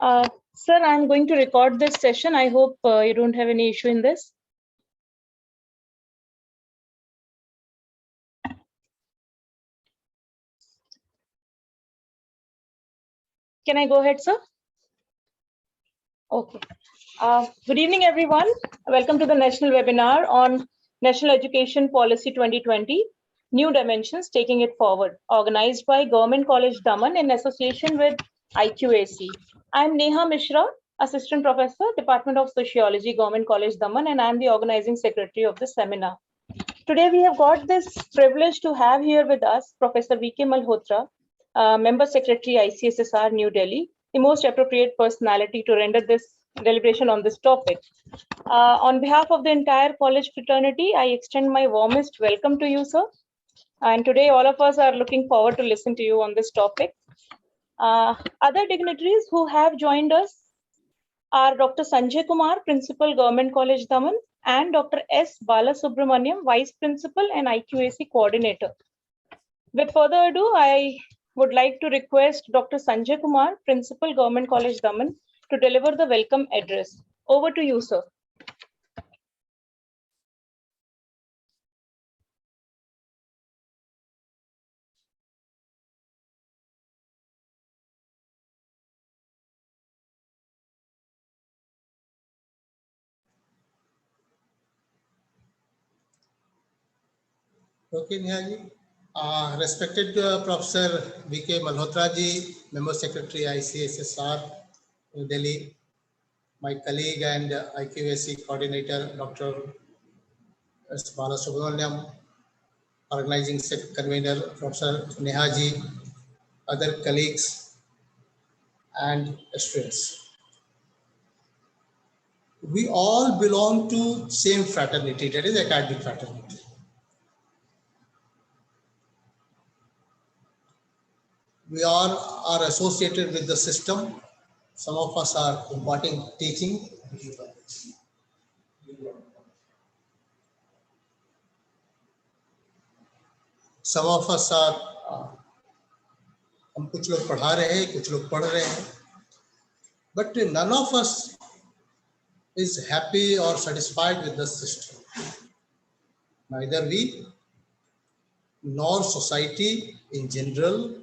Sir, I'm going to record this session. I hope you don't have any issue in this. Can I go ahead, sir? Okay. Good evening, everyone. Welcome to the national webinar on National Education Policy 2020, New Dimensions, Taking It Forward, organized by Government College Daman in association with IQAC. I'm Neha Mishra, Assistant Professor, Department of Sociology, Government College Daman, and I'm the organizing secretary of the seminar. Today, we have got this privilege to have here with us Professor V.K. Malhotra, Member Secretary, ICSSR, New Delhi, the most appropriate personality to render this deliberation on this topic. On behalf of the entire college fraternity, I extend my warmest welcome to you, sir. And today, all of us are looking forward to listen to you on this topic. Other dignitaries who have joined us are Dr. Sanjay Kumar, Principal, Government College Daman, and Dr. S. Balasubramaniam, Vice Principal and IQAC Coordinator. With further ado, I would like to request Dr. Sanjay Kumar, Principal, Government College Daman, to deliver the welcome address. Over to you, sir. Okay, Neha ji. Respected Professor V.K. Malhotra ji, Member Secretary ICSSR, New Delhi, my colleague and IQAC Coordinator, Dr. S. Balasubramaniam, Organizing Convener, Professor Neha ji, other colleagues and students. We all belong to same fraternity, that is academic fraternity. We all are associated with the system. Some of us are imparting teaching. Some of us are हम कुछ लोग पढ़ा रहे हैं, कुछ लोग पढ़ रहे हैं. But none of us is happy or satisfied with the system. Neither we nor society in general,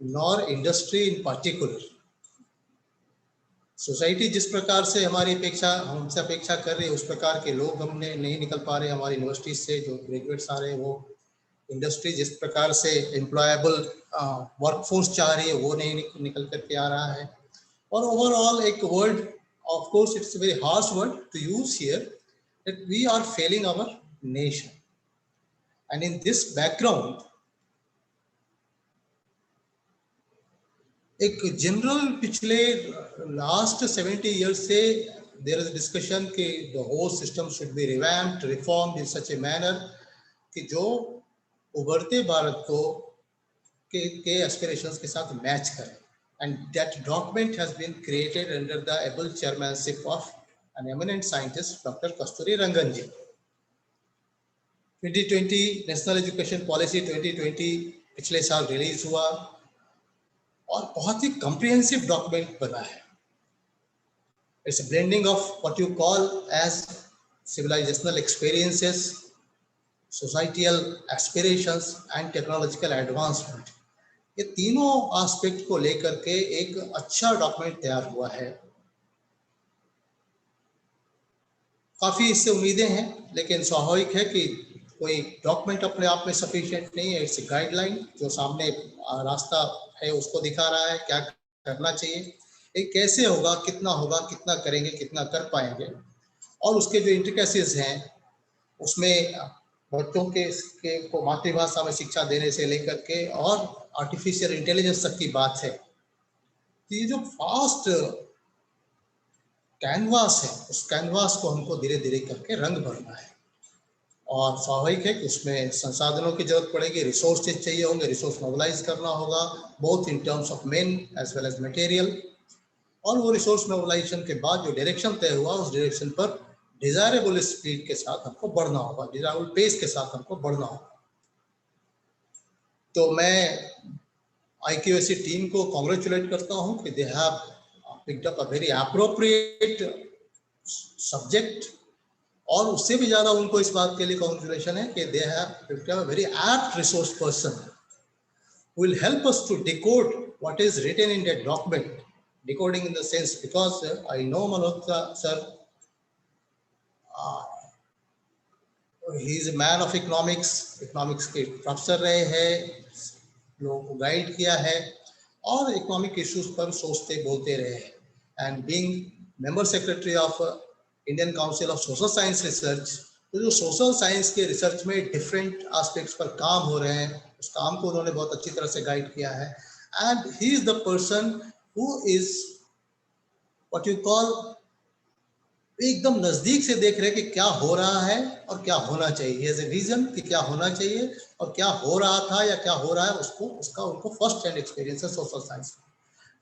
nor industry in particular. Society जिस प्रकार से हमारी हमसे अपेक्षा कर रही है, उस प्रकार के लोग हमने नहीं निकल पा रहे. हमारी यूनिवर्सिटी से जो ग्रेजुएट्स आ रहे हैं, वो इंडस्ट्री जिस प्रकार से एम्प्लॉयबल वर्कफोर्स चाह रही है, वो नहीं निकल करके आ रहा है. और ओवरऑल एक word, of course it's a very harsh word to use here, that we are failing our nation. And in this background एक जनरल पिछले लास्ट 70 ईयर्स से देयर इज डिस्कशन कि the whole system should be revamped, reformed in such a manner कि जो उभरते भारत को के aspirations के साथ मैच करें. And that document has been created under the able chairmanship of an eminent scientist doctor Kasturirangan ji. 2020 national education policy 2020 पिछले साल रिलीज हुआ और बहुत ही कॉम्प्रिहेंसिव डॉक्यूमेंट बना है. It's blending of what you call as civilizational experiences, societal aspirations and technological advancement. ये तीनों aspect को लेकर के एक अच्छा डॉक्यूमेंट तैयार हुआ है. काफी इससे उम्मीदें हैं, लेकिन स्वाभाविक है कि कोई डॉक्यूमेंट अपने आप में सफिशिएंट नहीं है. इट्स ए गाइडलाइन जो सामने रास्ता है उसको दिखा रहा है, क्या करना चाहिए, ये कैसे होगा, कितना करेंगे, कितना कर पाएंगे. और उसके जो इंट्रिकेसीज हैं उसमें बच्चों के को मातृभाषा में शिक्षा देने से लेकर के और आर्टिफिशियल इंटेलिजेंस तक की बात है. ये जो फास्ट कैनवास है, उस कैनवास को हमको धीरे धीरे करके रंग भरना है. और स्वाभाविक है कि उसमें संसाधनों की जरूरत पड़ेगी, रिसोर्सेज चाहिए होंगे, रिसोर्स मोबिलाइज करना होगा, both in terms of men as well as material. और वो रिसोर्स मोबिलाइजेशन के बाद जो डायरेक्शन तय हुआ, उस डायरेक्शन पर डिजायरेबल स्पीड के साथ हमको बढ़ना होगा, डिजायरेबल पेस के साथ हमको बढ़ना होगा. तो मैं IQAC टीम को कॉन्ग्रेचुलेट करता हूँ कि they have picked up a very appropriate subject, और उससे भी ज्यादा उनको इस बात के लिए congratulation है कि they have picked up a very apt resource person who will help us to decode what is written in that document. Decoding in the sense, because I know Malhotra sir, he is a man of economics के professor रहे हैं, लोगों को guide किया है और economic issues पर सोचते बोलते रहे हैं. And being member secretary of Indian council of social science research, तो जो सोशल साइंस के रिसर्च में डिफरेंट एस्पेक्ट्स पर काम हो रहे हैं, उस काम को उन्होंने बहुत अच्छी तरह से गाइड किया है. And he is the person who is what you call, एकदम नजदीक से देख रहे कि क्या हो रहा है और क्या होना चाहिए. एज ए विजन कि क्या होना चाहिए और क्या हो रहा था या क्या हो रहा है, उसका उनको फर्स्ट हैंड एक्सपीरियंस है social science.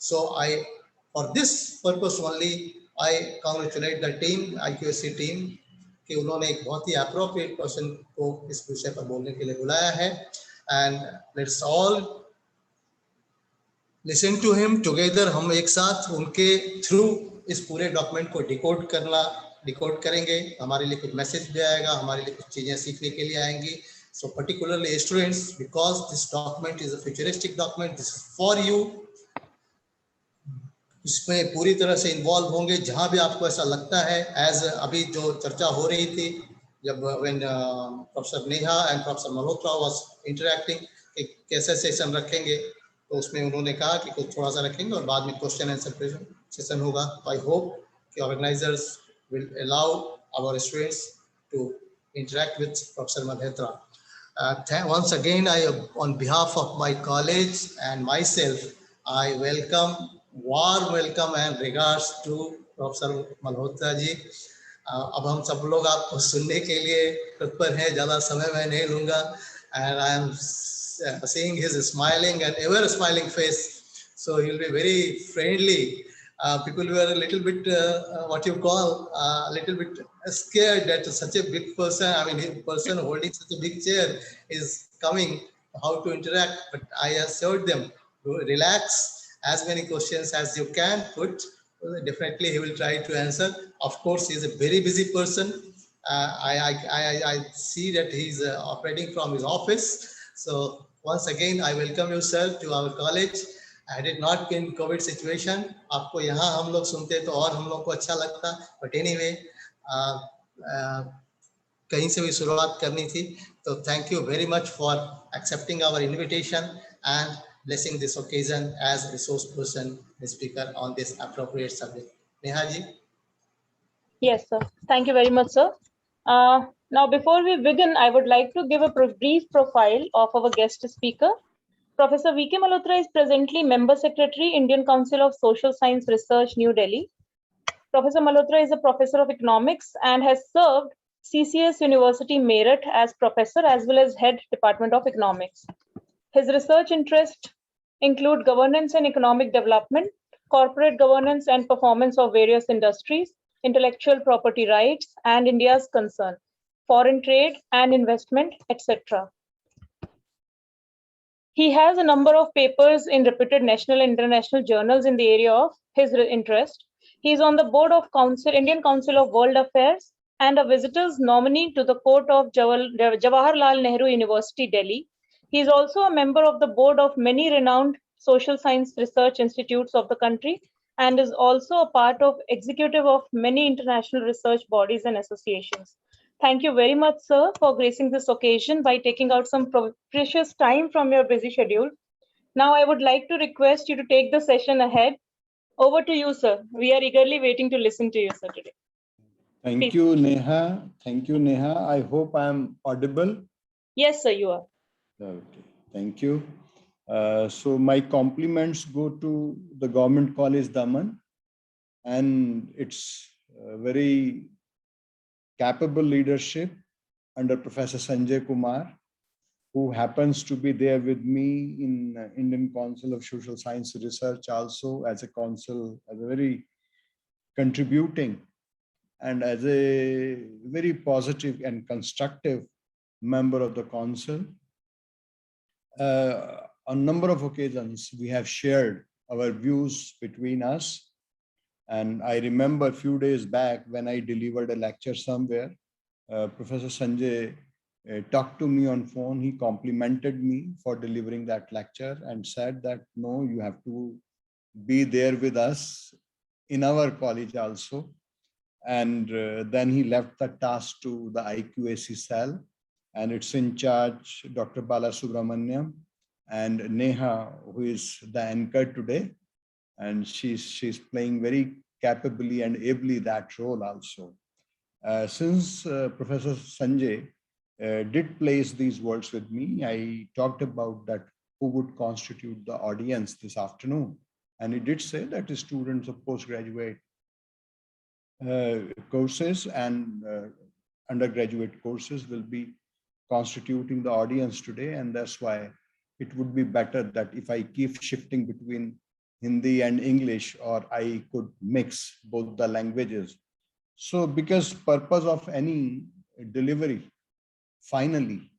So I, for this purpose only, I congratulate the team, IQAC team, कि उन्होंने एक बहुत ही अप्रोप्रिएट पर्सन को इस विषय पर बोलने के लिए बुलाया है. And let's all listen to him together. हम एक साथ उनके थ्रू इस पूरे डॉक्यूमेंट को डिकोड करेंगे. हमारे लिए कुछ मैसेज भी आएगा, हमारे लिए कुछ चीजें सीखने के लिए आएंगी. So particularly students, because this document is a futuristic document, this is for you. इसमें पूरी तरह से इन्वॉल्व होंगे जहां भी आपको ऐसा लगता है. एज अभी जो चर्चा हो रही थी, जब when professor Neha and professor Malhotra was interacting कि कैसे सेशन रखेंगे, तो उसमें उन्होंने कहा कि कुछ थोड़ा सा रखेंगे और बाद में क्वेश्चन आंसर सेशन होगा. तो आई होप कि organizers will allow our students to interact with Professor Malhotra. Once again, on behalf of my college and myself, I warm welcome and regards to Professor Malhotra ji. अब हम सब लोग आपको सुनने के लिए तत्पर हैं, ज़्यादा समय मैं नहीं लूँगा. And I am seeing his smiling and ever smiling face, so he'll be very friendly. People were a little bit, what you call, a little bit scared that such a big person, I mean, a person holding such a big chair is coming, how to interact. But I assured them, relax, as many questions as you can put, definitely he will try to answer. Of course, he is a very busy person. I see that he is operating from his office. So once again, I welcome you, sir, to our college. Had it not been COVID situation, आपको यहाँ हम लोग सुनते तो और हम लोग को अच्छा लगता. But anyway, कहीं से भी शुरुआत करनी थी. तो thank you very much for accepting our invitation and blessing this occasion as resource person, the speaker on this appropriate subject. Neha ji. Yes, sir. Thank you very much, sir. Now, before we begin, I would like to give a brief profile of our guest speaker. Professor V.K. Malhotra is presently Member Secretary, Indian Council of Social Science Research, New Delhi. Professor Malhotra is a professor of economics and has served CCS University Meerut as professor as well as head department of economics. His research interests include governance and economic development, corporate governance and performance of various industries, intellectual property rights and India's concern, foreign trade and investment, etc. He has a number of papers in reputed national and international journals in the area of his interest. He is on the board of Indian Council of World Affairs and a visitor's nominee to the court of Jawaharlal Nehru University, Delhi. He is also a member of the board of many renowned social science research institutes of the country and is also a part of executive of many international research bodies and associations. Thank you very much, sir, for gracing this occasion by taking out some precious time from your busy schedule. Now, I would like to request you to take the session ahead. Over to you, sir. We are eagerly waiting to listen to you, sir, today. Thank you, Neha. Thank you, Neha. I hope I am audible. Yes, sir, you are. Okay. Thank you. So my compliments go to the Government College Daman and its very capable leadership under Professor Sanjay Kumar, who happens to be there with me in Indian Council of Social Science Research also as a council, as a very contributing and as a very positive and constructive member of the council. On a number of occasions, we have shared our views between us. And I remember a few days back when I delivered a lecture somewhere, Professor Sanjay talked to me on phone. He complimented me for delivering that lecture and said that, no, you have to be there with us in our college also. And then he left the task to the IQAC cell, and it's in charge Dr. Bala Subramaniam and Neha, who is the anchor today. And she's playing very capably and ably that role also. Since Professor Sanjay did place these words with me, I talked about that who would constitute the audience this afternoon. And he did say that the students of postgraduate courses and undergraduate courses will be constituting the audience today. And that's why it would be better that if I keep shifting between Hindi and English, or I could mix both the languages. So because purpose of any delivery finally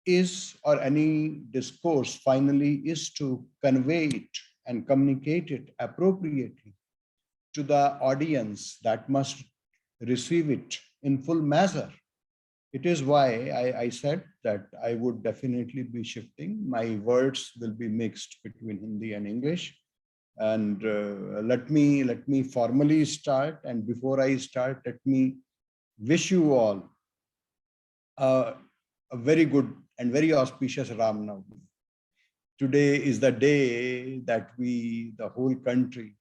is, or any discourse finally is to convey it and communicate it appropriately to the audience that must receive it in full measure. It is why I said that I would definitely be shifting. My words will be mixed between Hindi and English. And let me formally start. And before I start, let me wish you all a very good and very auspicious Ram Navami. Today is the day that we, the whole country,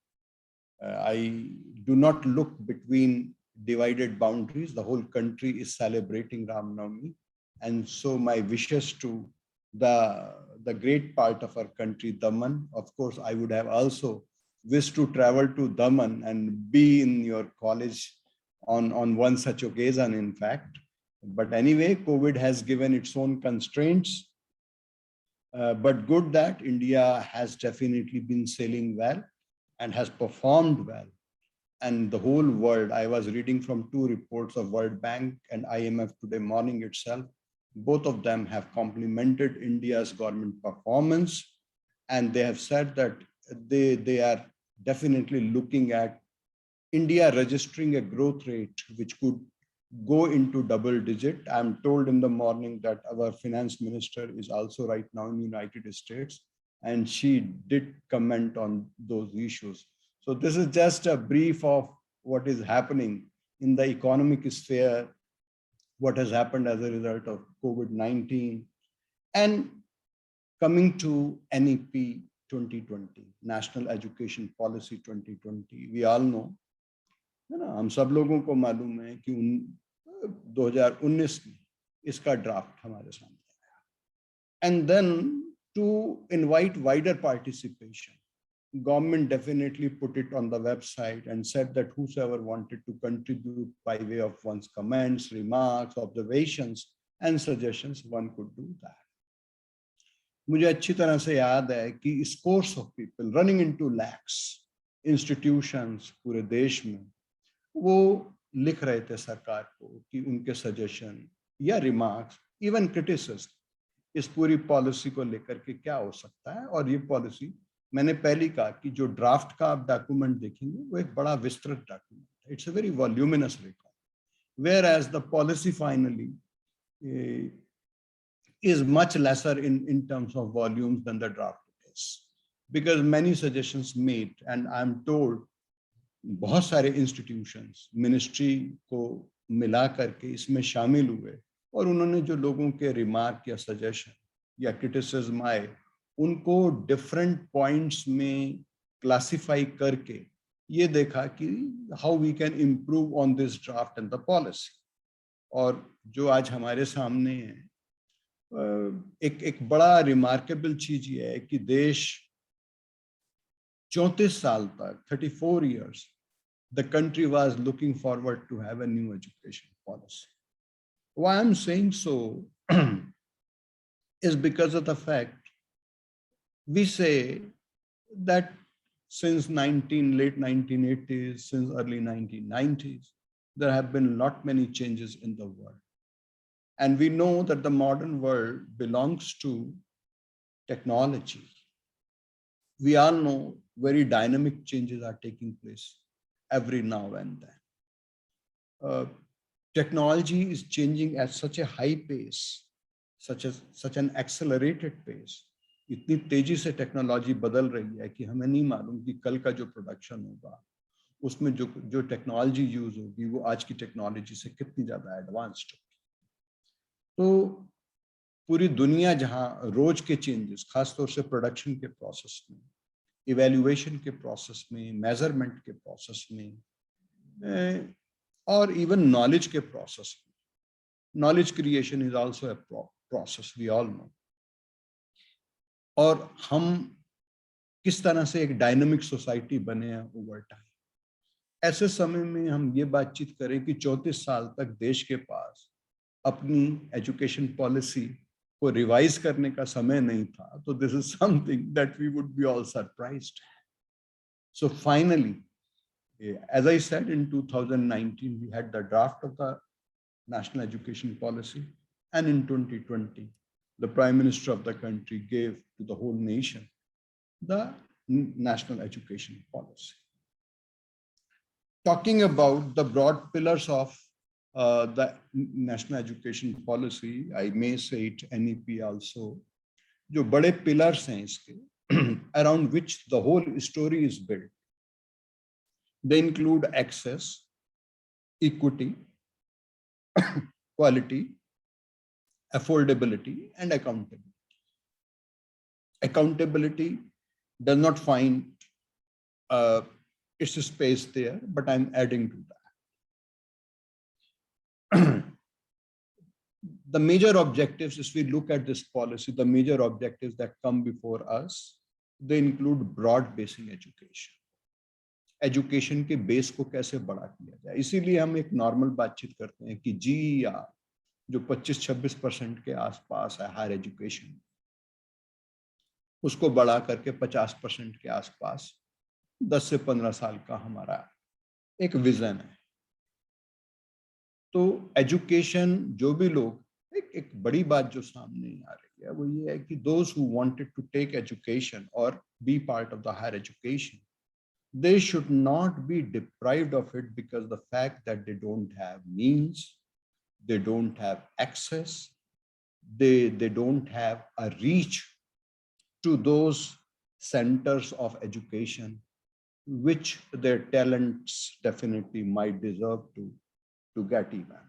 I do not look between divided boundaries. The whole country is celebrating Ram Navami. And so my wishes to the great part of our country, Daman. Of course, I would have also wished to travel to Daman and be in your college on one such occasion, in fact. But anyway, COVID has given its own constraints. But good that India has definitely been sailing well and has performed well. And the whole world, I was reading from 2 reports of World Bank and IMF today morning itself. Both of them have complimented India's government performance. And they have said that they are definitely looking at India registering a growth rate which could go into double digit. I'm told in the morning that our finance minister is also right now in the United States, and she did comment on those issues. So this is just a brief of what is happening in the economic sphere, what has happened as a result of COVID-19. And coming to NEP 2020, National Education Policy 2020, we all know, है ना, हम सब लोगों को मालूम है कि 2019 में इसका ड्राफ्ट हमारे सामने आया. And then to invite wider participation, government definitely put it on the website and said that whosoever wanted to contribute by way of one's comments, remarks, observations, and suggestions, one could do that. मुझे अच्छी तरह से याद है कि scores of people running into lakhs, institutions पूरे देश में, वो लिख रहे थे सरकार को कि उनके सजेशन या रिमार्क्स, इवन क्रिटिसिज्म इस पूरी पॉलिसी को लेकर के क्या हो सकता है. और ये पॉलिसी, मैंने पहले कहा कि जो ड्राफ्ट का आप डॉक्यूमेंट देखेंगे वो एक बड़ा विस्तृत डॉक्यूमेंट है. It's a very voluminous record, whereas the policy finally is much lesser in terms of volumes than the draft is, because many suggestions made, and I'm told बहुत सारे institutions ministry को मिला करके इसमें शामिल हुए, और उन्होंने जो लोगों के remark या suggestion या criticism आए उनको different points में classify करके ये देखा कि how we can improve on this draft and the policy. और जो आज हमारे सामने है, एक बड़ा रिमार्केबल चीज ये है कि देश 34 साल तक, 34 years, the country was looking forward to have a new education policy. Why I'm saying so is because of the fact we say that since late 1980s, since early 1990s, there have been not many changes in the world. And we know that the modern world belongs to technology. We all know very dynamic changes are taking place every now and then. Technology is changing at such a high pace, such an accelerated pace. इतनी तेजी से technology बदल रही है कि हमें नहीं मालूम कि कल का जो प्रोडक्शन होगा उसमें जो टेक्नोलॉजी यूज होगी वो आज की टेक्नोलॉजी से कितनी ज्यादा एडवांस्ड होगी। तो पूरी दुनिया जहां रोज के चेंजेस, खासतौर से प्रोडक्शन के प्रोसेस में, इवैल्यूएशन के प्रोसेस में, मेजरमेंट के प्रोसेस में, और इवन नॉलेज के प्रोसेस में, knowledge creation is also a process, we all know. और हम किस तरह से एक डायनामिक सोसाइटी बने हैं ओवर टाइम। ऐसे समय में हम ये बातचीत करें कि 34 साल तक देश के पास अपनी एजुकेशन पॉलिसी को रिवाइज करने का समय नहीं था, तो this is something that we would be all surprised. So finally, as I said, in 2019 we had the draft of the national education policy, and in 2020 the Prime Minister of the country gave to the whole nation the national education policy. Talking about the broad pillars of the national education policy, I may say it NEP also, जो बड़े pillars हैं इसके around which the whole story is built. They include access, equity, quality, affordability, and accountability. Accountability does not find its space there, but I'm adding to that. The major objectives, as we look at this policy, the major objectives that come before us, they include broad basic education. Education के base को कैसे बड़ा किया जाए। इसीलिए हम एक normal बातचीत करते हैं कि GER जो 25-26% के आसपास है हायर एजुकेशन, उसको बढ़ा करके 50% के आसपास 10 से 15 साल का हमारा एक विजन है। तो एजुकेशन, जो भी लोग, एक बड़ी बात जो सामने आ रही है वो ये है कि those who wanted to take education और be part of the higher education, they should not be deprived of it because the fact that they don't have means, they don't have access, they don't have a reach to those centers of education which their talents definitely might deserve to get even.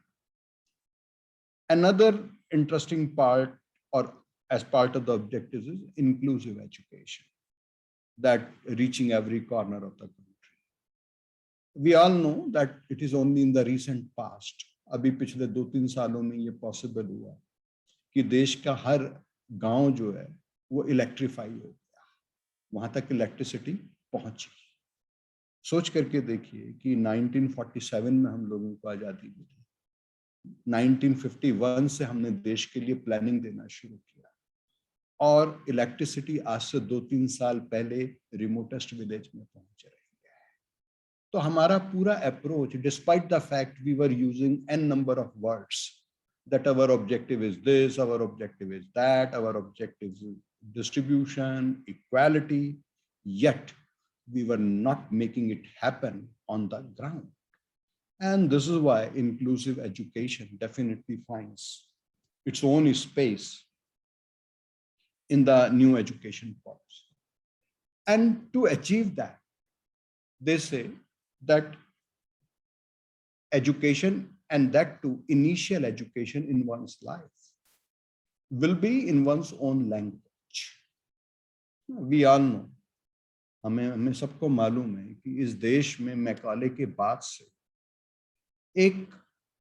Another interesting part, or as part of the objectives, is inclusive education, that reaching every corner of the country. We all know that it is only in the recent past, अभी पिछले 2-3 सालों में ये possible हुआ कि देश का हर गांव जो है वो इलेक्ट्रीफाई हो गया, वहां तक इलेक्ट्रिसिटी पहुंची। सोच करके देखिए कि 1947 में हम लोगों को आजादी मिली, 1951 से हमने देश के लिए प्लानिंग देना शुरू किया, और इलेक्ट्रिसिटी आज से 2-3 साल पहले रिमोटेस्ट विलेज में पहुंच रही है। तो हमारा पूरा approach, despite the fact we were using n number of words that our objective is this, our objective is that, our objective is distribution, equality, yet we were not making it happen on the ground. And this is why inclusive education definitely finds its own space in the new education policy. And to achieve that, they say that education, and that too initial education in one's life, will be in one's own language. We all know, हमें सबको मालूम है कि इस देश में Macaulay के बाद से एक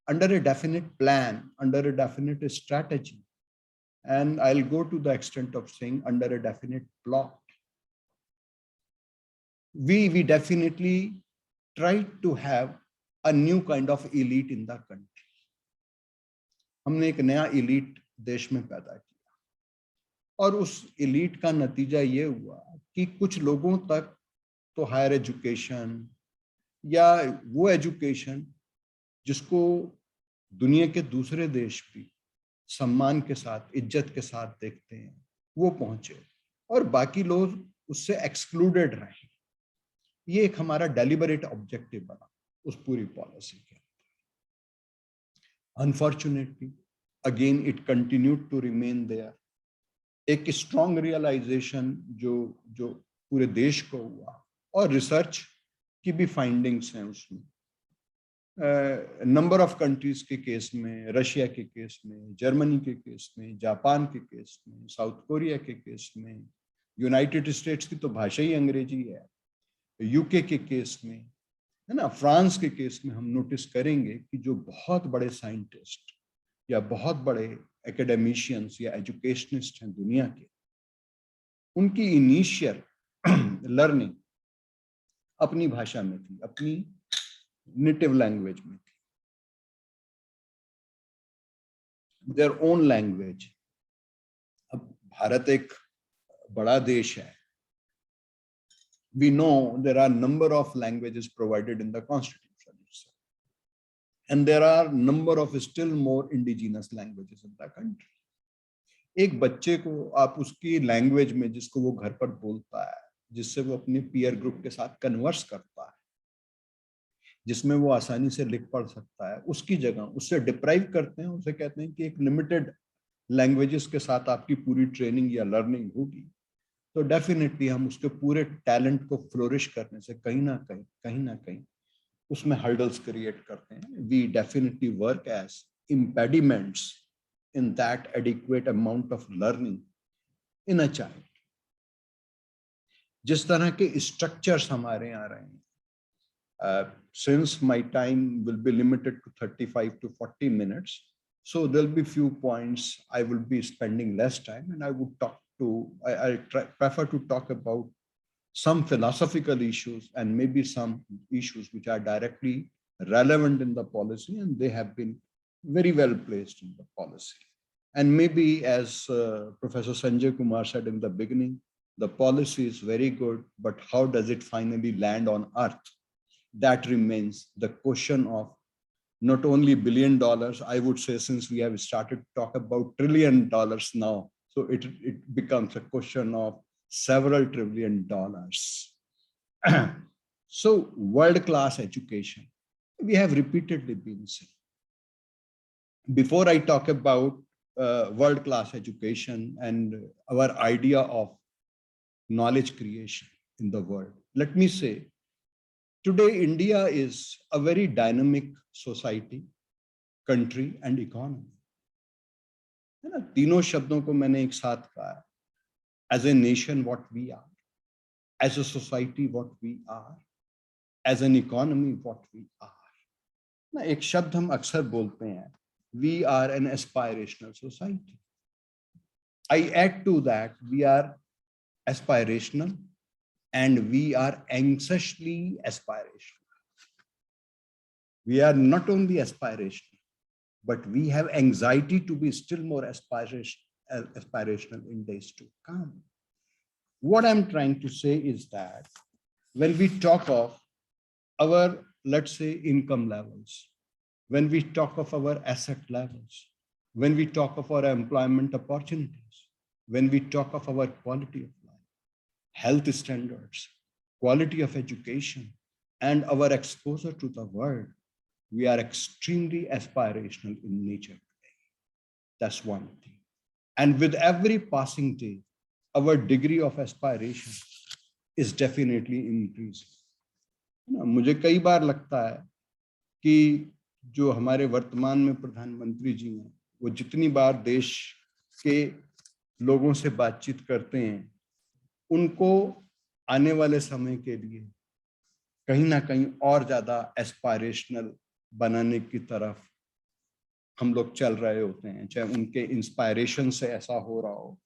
under a definite plan, under a definite strategy, and I'll go to the extent of saying under a definite plot, we definitely try to have a new kind of elite in the country. हमने एक नया elite देश में पैदा किया, और उस elite का नतीजा ये हुआ कि कुछ लोगों तक तो हायर एजुकेशन या वो एजुकेशन जिसको दुनिया के दूसरे देश भी सम्मान के साथ, इज्जत के साथ देखते हैं, वो पहुंचे, और बाकी लोग उससे एक्सक्लूडेड रहे। ये एक हमारा डेलिबरेट ऑब्जेक्टिव बना उस पूरी पॉलिसी के। Unfortunately again it continued to remain there. एक स्ट्रॉन्ग रियलाइजेशन जो पूरे देश को हुआ, और रिसर्च की भी फाइंडिंग्स हैं उसमें। नंबर ऑफ कंट्रीज के केस में, रशिया के केस में, जर्मनी के केस में, जापान के केस में, साउथ कोरिया के केस में, यूनाइटेड स्टेट्स की तो भाषा ही अंग्रेजी है, यूके के केस में, है ना, फ्रांस के केस में हम नोटिस करेंगे कि जो बहुत बड़े साइंटिस्ट या बहुत बड़े एकेडमिशियंस या एजुकेशनिस्ट हैं दुनिया के, उनकी इनिशियल लर्निंग अपनी भाषा में थी, अपनी नेटिव लैंग्वेज में थी, देयर ओन लैंग्वेज। अब भारत एक बड़ा देश है। We know there are number of languages provided in the constitution itself, and there are number of still more indigenous languages in the country. एक बच्चे को आप उसकी लैंग्वेज में, जिसको वो घर पर बोलता है, जिससे वो अपने पीयर ग्रुप के साथ कन्वर्स करता है, जिसमें वो आसानी से लिख पढ़ सकता है, उसकी जगह उससे डिप्राइव करते हैं, उसे कहते हैं कि एक लिमिटेड लैंग्वेजेस के साथ आपकी पूरी ट्रेनिंग या लर्निंग होगी, तो डेफिनेटली हम उसके पूरे टैलेंट को फ्लोरिश करने से कहीं ना कहीं उसमें हर्डल्स क्रिएट करते हैं. We definitely work as impediments in that adequate amount of learning in a child. जिस तरह के structures हमारे यहाँ रहे हैं, since my time will be limited to 35 to 40 minutes, so there'll be few points I will be spending less time, and I would prefer to talk about some philosophical issues and maybe some issues which are directly relevant in the policy, and they have been very well placed in the policy. And maybe, as Professor Sanjay Kumar said in the beginning, the policy is very good, but how does it finally land on earth? That remains the question of not only $1 billion, I would say, since we have started to talk about $1 trillion now, so it becomes a question of several $1 trillion. So world-class education, we have repeatedly been saying. Before I talk about world-class education and our idea of knowledge creation in the world, let me say, today India is a very dynamic society, country and economy. है ना, तीनों शब्दों को मैंने एक साथ कहा. As a nation, what we are; as a society, what we are; as an economy, what we are. ना, एक शब्द हम अक्सर बोलते हैं, we are an aspirational society. I add to that, we are aspirational and we are anxiously aspirational. We are not only aspirational, but we have anxiety to be still more aspirational in days to come. What I'm trying to say is that when we talk of our, let's say, income levels, when we talk of our asset levels, when we talk of our employment opportunities, when we talk of our quality of life, health standards, quality of education, and our exposure to the world, we are extremely aspirational in nature today. That's one thing. And with every passing day, our degree of aspiration is definitely increasing. मुझे कई बार लगता है कि जो हमारे वर्तमान में प्रधानमंत्री जी हैं, वो जितनी बार देश के लोगों से बातचीत करते हैं, उनको आने वाले समय के लिए कहीं ना कहीं और ज्यादा एस्पायरेशनल बनाने की तरफ हम लोग चल रहे होते हैं, चाहे उनके इंस्पायरेशन से ऐसा हो रहा हो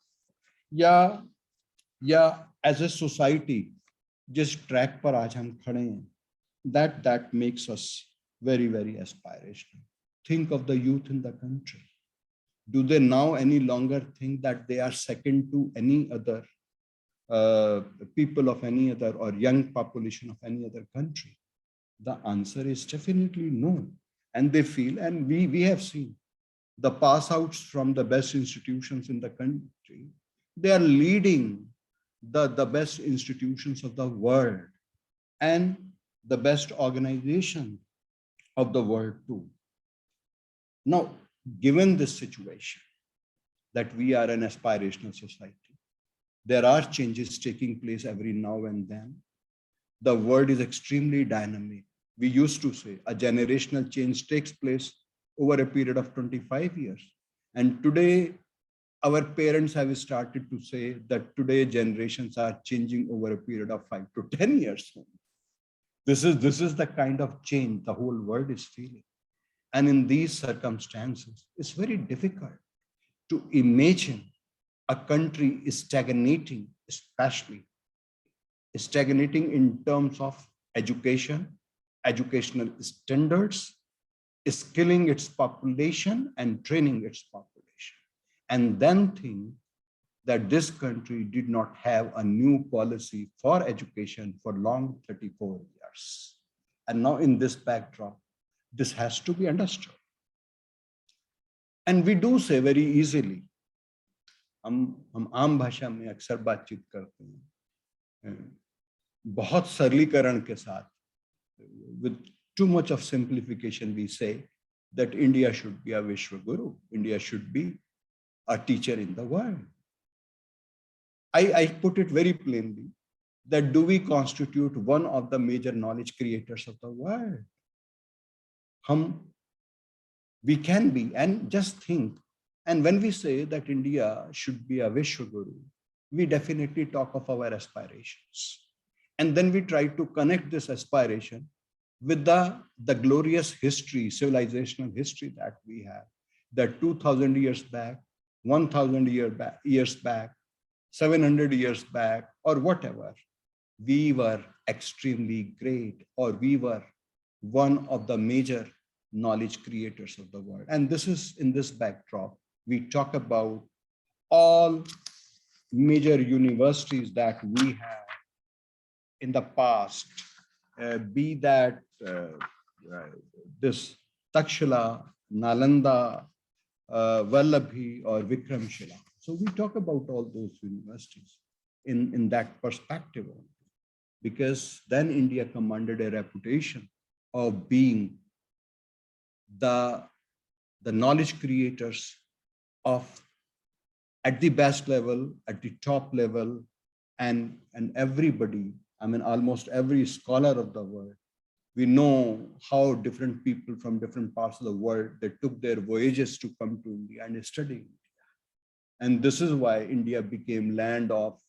या एज ए सोसाइटी जिस ट्रैक पर आज हम खड़े हैं, that makes us very, very aspirational. Think of the youth in the country. Do they now any longer think that they are second to any other people of any other or young population of any other country? The answer is definitely no. And they feel, and we have seen the pass outs from the best institutions in the country, they are leading the best institutions of the world. and the best organization of the world too. Now, given this situation that we are an aspirational society, there are changes taking place every now and then. The world is extremely dynamic. We used to say a generational change takes place over a period of 25 years. And today, our parents have started to say that today generations are changing over a period of 5 to 10 years. This is the kind of change the whole world is feeling. And in these circumstances, it's very difficult to imagine a country is stagnating, especially stagnating in terms of education, educational standards, skilling its population and training its population. And then think that this country did not have a new policy for education for long 34 years. And now in this backdrop, this has to be understood. And we do say very easily, हम आम भाषा में अक्सर बातचीत करते हैं, बहुत सरलीकरण के साथ, with too much of simplification, we say that India should be a Vishwa Guru. India should be a teacher in the world. I put it very plainly that do we constitute one of the major knowledge creators of the world? We can be, and just think. And when we say that India should be a Vishwa Guru, we definitely talk of our aspirations. And then we try to connect this aspiration with the glorious history, civilizational history that we have, that 2000 years back, 1000 years back, 700 years back, or whatever, we were extremely great, or we were one of the major knowledge creators of the world. And this is in this backdrop, we talk about all major universities that we have in the past, be that this Takshila, Nalanda, Vallabhi, or Vikramshila. So we talk about all those universities in that perspective, because then India commanded a reputation of being the knowledge creators of at the best level, at the top level, and everybody, I mean, almost every scholar of the world, we know how different people from different parts of the world, they took their voyages to come to India and study India. And this is why India became land of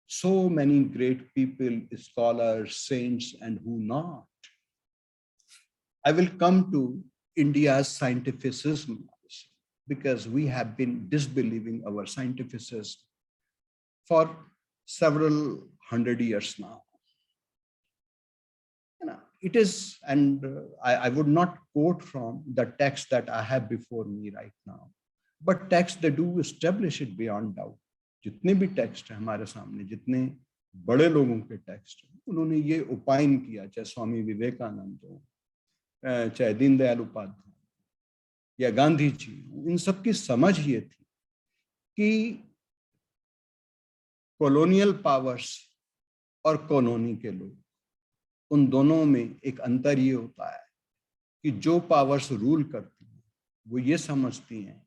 so many great people, scholars, saints, and who not. I will come to India's scientificism, because we have been disbelieving our scientificism for several hundred years now. It is, and I would not quote from the text that I have before me right now, but texts that do establish it beyond doubt. जितने भी text है हमारे सामने, जितने बड़े लोगों के text, उन्होंने ये उपायन किया, चाहे स्वामी विवेकानंद हो, चाहे दीनदयाल उपाध्याय या गांधी जी, इन सब की समझ ये थी कि कॉलोनियल पावर्स और कॉलोनी के लोग, उन दोनों में एक अंतर ये होता है कि जो पावर्स रूल करती हैं वो ये समझती हैं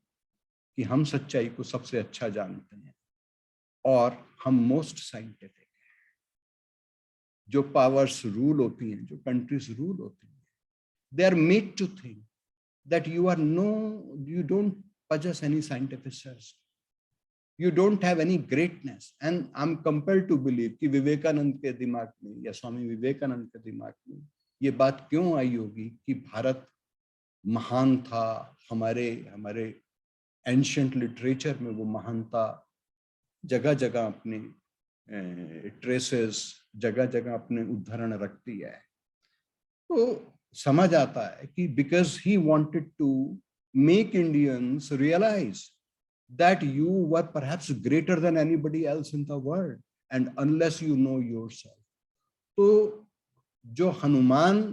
कि हम सच्चाई को सबसे अच्छा जानते हैं और हम मोस्ट साइंटिफिक हैं। जो पावर्स रूल होती हैं, जो कंट्रीज रूल होती हैं, they are made to think that you don't possess any scientificism, you don't have any greatness. And I'm compelled to believe कि विवेकानंद के दिमाग में या स्वामी विवेकानंद के दिमाग में ये बात क्यों आई होगी कि भारत महान था, हमारे एंशिएंट लिटरेचर में वो महानता जगह जगह अपने ट्रेसेस, जगह जगह अपने उदाहरण रखती है। तो समझ आता है कि because he wanted to make Indians realize that you were perhaps greater than anybody else in the world, and unless you know yourself. तो जो हनुमान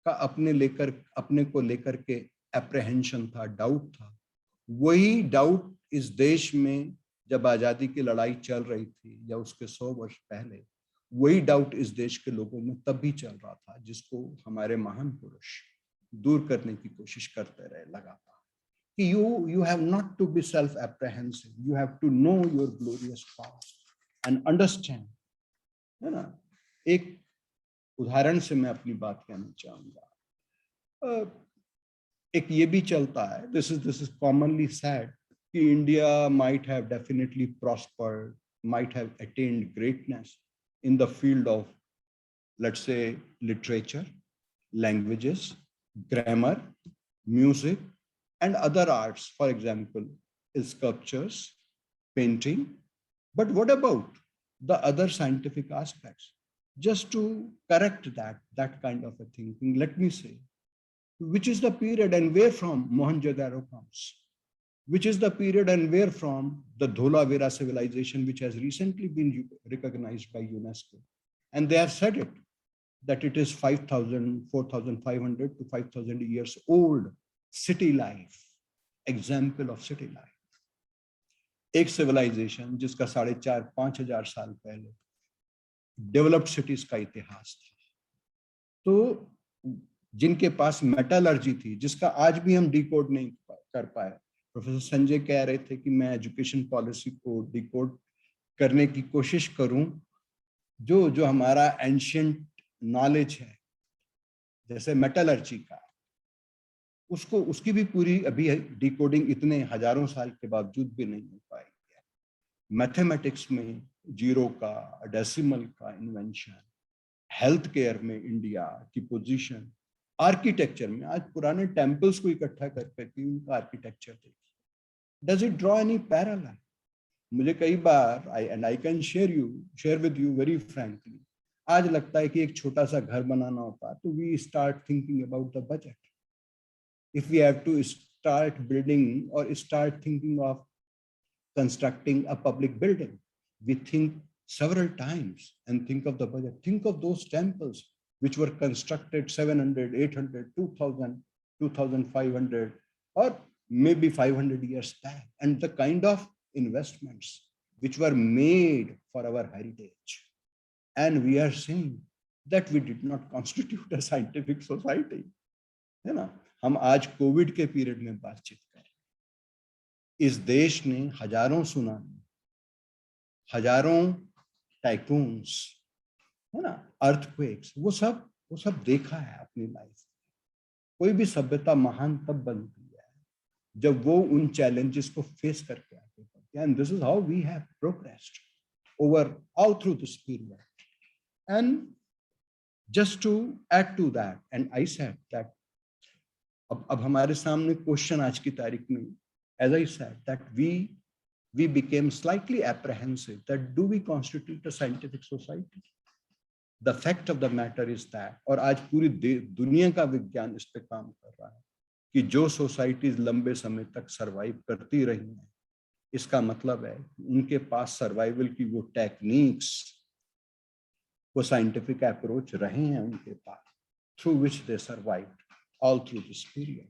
का अपने को लेकर के एप्रहेंशन था, डाउट था, वही डाउट इस देश में जब आजादी की लड़ाई चल रही थी या उसके 100 वर्ष पहले, वही डाउट इस देश के लोगों में तब भी चल रहा था, जिसको हमारे महान पुरुष दूर करने की कोशिश करते रहे लगातार। कि you have not to be self-apprehensive, you have to know your glorious past and understand, है ना। एक उदाहरण से मैं अपनी बात कहना चाहूंगा। एक ये भी चलता है, this is commonly said कि India might have definitely prospered, might have attained greatness in the field of, let's say, literature, languages, grammar, music, and other arts, for example, sculptures, painting. But what about the other scientific aspects? Just to correct that kind of a thinking, let me say, which is the period and where from Mohenjo-daro comes? Which is the period and where from the Dholavira civilization, which has recently been recognized by UNESCO? And they have said it, that it is 5,000, 4,500 to 5,000 years old city life, example of city life. एक civilization जिसका 4,500-5,000 साल पहले developed cities का इतिहास था, तो जिनके पास metallurgy थी, जिसका आज भी हम डिकोड नहीं कर पाए। प्रोफेसर संजय कह रहे थे कि मैं एजुकेशन पॉलिसी को डिकोड करने की कोशिश करूं, जो हमारा एंशिएंट नॉलेज है, जैसे मेटलर्जी का, उसकी भी पूरी अभी डिकोडिंग इतने हजारों साल के बावजूद भी नहीं हो पाई है। मैथमेटिक्स में जीरो का, डेसिमल का इन्वेंशन, हेल्थ केयर में इंडिया की पोजीशन, आर्किटेक्चर में आज पुराने टेम्पल्स को इकट्ठा करके उनका आर्किटेक्चर देखिए। Does it draw any parallel? मुझे कई बार I can share with you very frankly, आज लगता है कि एक छोटा सा घर बनाना होता तो we start thinking about the budget. If we have to start building or start thinking of constructing a public building, we think several times and think of the budget. Think of those temples which were constructed 700, 800, 2000, 2500 or maybe 500 years back, and the kind of investments which were made for our heritage. And we are saying that we did not constitute a scientific society, है ना। हम आज Covid के period में बातचीत कर रहे हैं। इस देश ने हजारों सुनामी, हजारों टाइफून्स, है ना, अर्थक्वेक्स, वो सब देखा है अपनी लाइफ में। कोई भी सभ्यता महान तब बनती है जब वो उन चैलेंजेस को फेस करके आगे बढ़ती है। And this is how we have progressed over all through this period. And just to add to that, and I said that अब हमारे सामने क्वेश्चन आज की तारीख में, as I said, that we became slightly apprehensive that do we constitute a scientific society? The fact of the matter is that, और आज पूरी दुनिया का विज्ञान इस पे काम कर रहा है कि जो सोसाइटीज लंबे समय तक सरवाइव करती रही हैं, इसका मतलब है उनके पास सर्वाइवल की वो टेक्निक्स, वो साइंटिफिक अप्रोच रहे हैं उनके पास, through which they survived all through this period.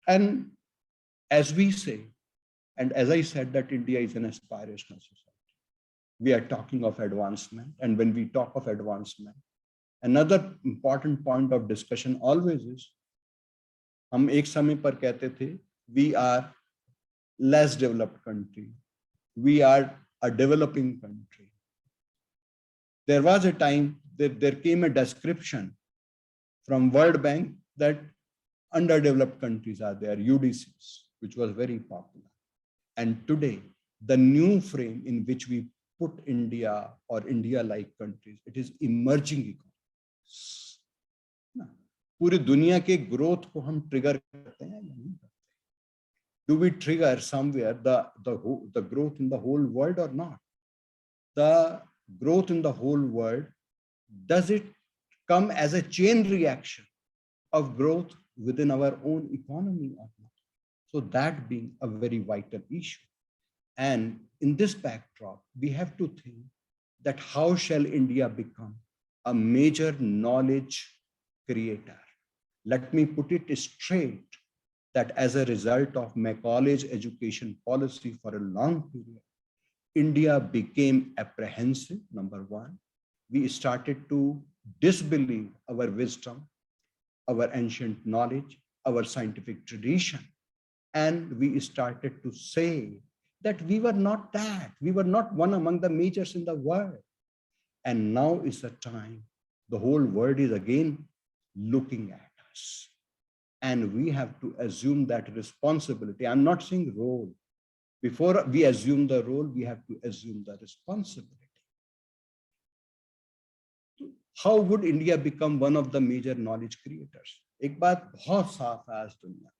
And as we say, and as I said, that India is an aspirational society. We are talking of advancement, and when we talk of advancement, another important point of discussion always is, हम एक समय पर कहते थे, we are less developed country, we are a developing country. There was a time that there came a description from World Bank that underdeveloped countries are there, UDCs, which was very popular. And today, the new frame in which we put India or India-like countries, it is emerging economies. पूरी दुनिया के growth को हम trigger करते हैं या नहीं करते? Do we trigger somewhere the growth in the whole world or not? The growth in the whole world, does it come as a chain reaction of growth within our own economy or not? So that being a very vital issue. And in this backdrop, we have to think that how shall India become a major knowledge creator? Let me put it straight that as a result of Macaulay's education policy for a long period, India became apprehensive, number one. We started to disbelieve our wisdom, our ancient knowledge, our scientific tradition. And we started to say that we were not that. We were not one among the majors in the world. And now is the time. The whole world is again looking at us. And we have to assume that responsibility. I'm not saying role. Before we assume the role, we have to assume the responsibility. How would India become one of the major knowledge creators? एक बात बहुत साफ है आज दुनिया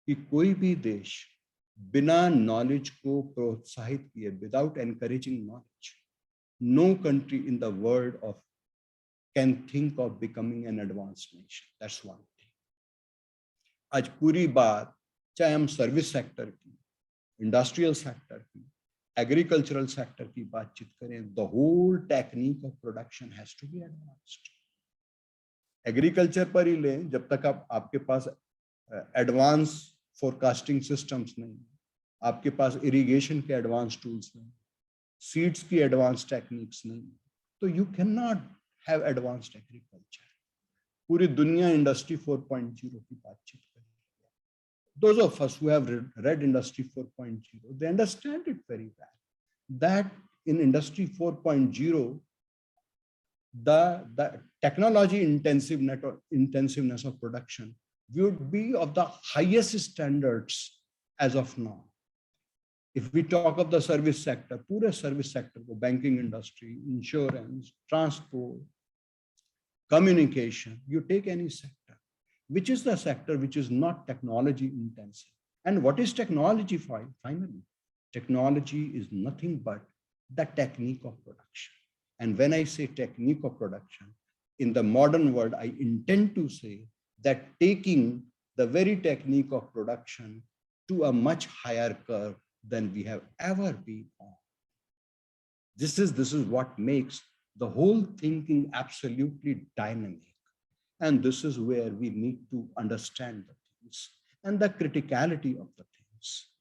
कि कोई भी देश बिना knowledge को प्रोत्साहित किए, without encouraging knowledge, no country in the world can think of becoming an advanced nation. That's one thing. आज पूरी बात, चाहे हम सर्विस सेक्टर की, इंडस्ट्रियल सेक्टर की, एग्रीकल्चरल सेक्टर की बातचीत करें, the whole technique of production has to be advanced. Agriculture पर ही लें, जब तक आपके पास एडवांस फोरकास्टिंग सिस्टम्स नहीं, आपके पास इरिगेशन के एडवांस टूल्स नहीं, सीड्स की एडवांस टेक्निक्स नहीं, तो you can not have advanced agriculture. पूरी दुनिया इंडस्ट्री 4.0 की बातचीत कर. Those of us who have read Industry 4.0, they understand it very well. That in Industry 4.0, the technology intensiveness of production would be of the highest standards as of now. If we talk of the service sector, पूरे service sector को, banking industry, insurance, transport, communication, you take any sector. Which is the sector which is not technology intensive? And what is technology finally? Technology is nothing but the technique of production. And when I say technique of production, in the modern world, I intend to say that taking the very technique of production to a much higher curve than we have ever been on. This is what makes the whole thinking absolutely dynamic. And this is where we need to understand the things and the criticality of the things.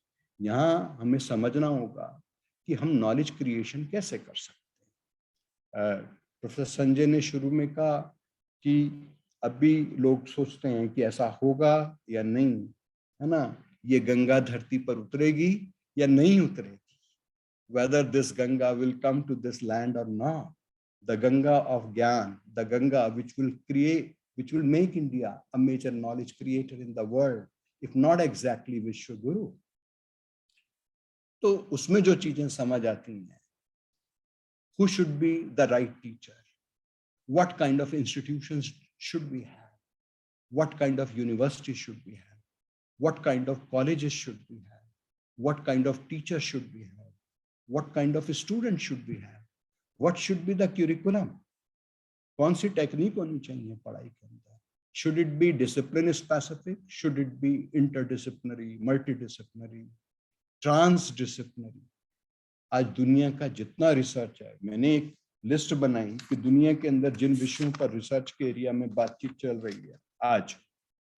यहाँ हमें समझना होगा कि हम knowledge creation कैसे कर सकते हैं. प्रोफेसर संजय ने शुरू में कहा कि अभी लोग सोचते हैं कि ऐसा होगा या नहीं, है ना, ये गंगा धरती पर उतरेगी या नहीं उतरेगी. Whether this Ganga will come to this land or not, the Ganga of Gyan, the Ganga which will make India a major knowledge creator in the world, if not exactly Vishwaguru. तो उसमें जो चीजें समझ आती हैं, who should be the right teacher? What kind of institutions should we have? What kind of universities should we have? What kind of colleges should we have? What kind of teachers should we have? What kind of students should we have? What should be the curriculum? कौन सी technique होनी चाहिए पढ़ाई के अंदर? Should it be discipline specific? Should it be interdisciplinary, multidisciplinary, transdisciplinary? आज दुनिया का जितना रिसर्च है, मैंने एक लिस्ट बनाई कि दुनिया के अंदर जिन विषयों पर रिसर्च के एरिया में बातचीत चल रही है आज,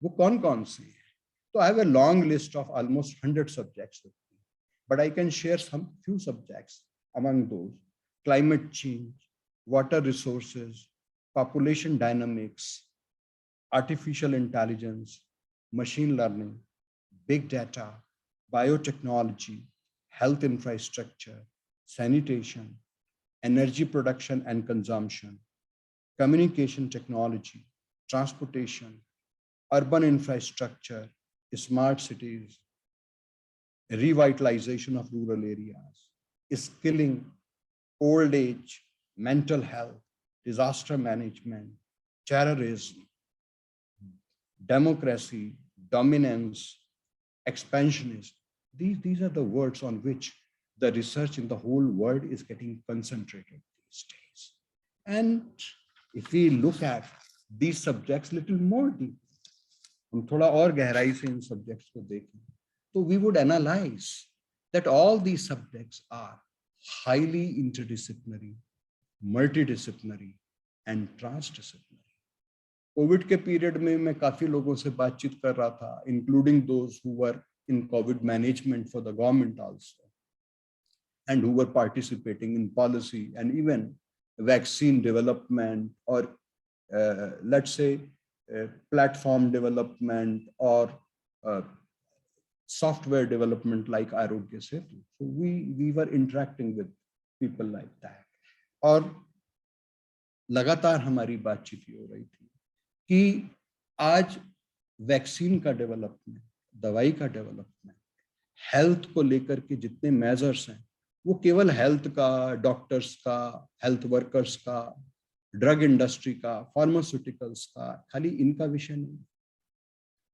वो कौन कौन से हैं. तो I have a long list of almost 100 subjects with me, but I can share some few subjects among those: climate change, water resources, population dynamics, artificial intelligence, machine learning, big data, biotechnology, health infrastructure, sanitation, energy production and consumption, communication technology, transportation, urban infrastructure, smart cities, revitalization of rural areas, skilling, old age, mental health, disaster management, terrorism, democracy, dominance, expansionism. These are the words on which the research in the whole world is getting concentrated these days. And if we look at these subjects little more deeply, हम थोड़ा और गहराई से इन subjects को देखें, तो we would analyze that all these subjects are highly interdisciplinary, multidisciplinary and transdisciplinary. Covid के period में मैं काफी लोगों से बातचीत कर रहा था, including those who were in COVID management for the government also. and who were participating in policy and even vaccine development or let's say platform development or software development like Arogya Setu. So we were interacting with people like that. और लगातार हमारी बातचीत हो रही थी कि आज vaccine का डेवलपमेंट, दवाई का डेवलपमेंट, हेल्थ को लेकर के जितने मेजर्स हैं वो केवल हेल्थ का, डॉक्टर्स का, हेल्थ वर्कर्स का, ड्रग इंडस्ट्री का, फार्मास्यूटिकल्स का, खाली इनका विषय नहीं.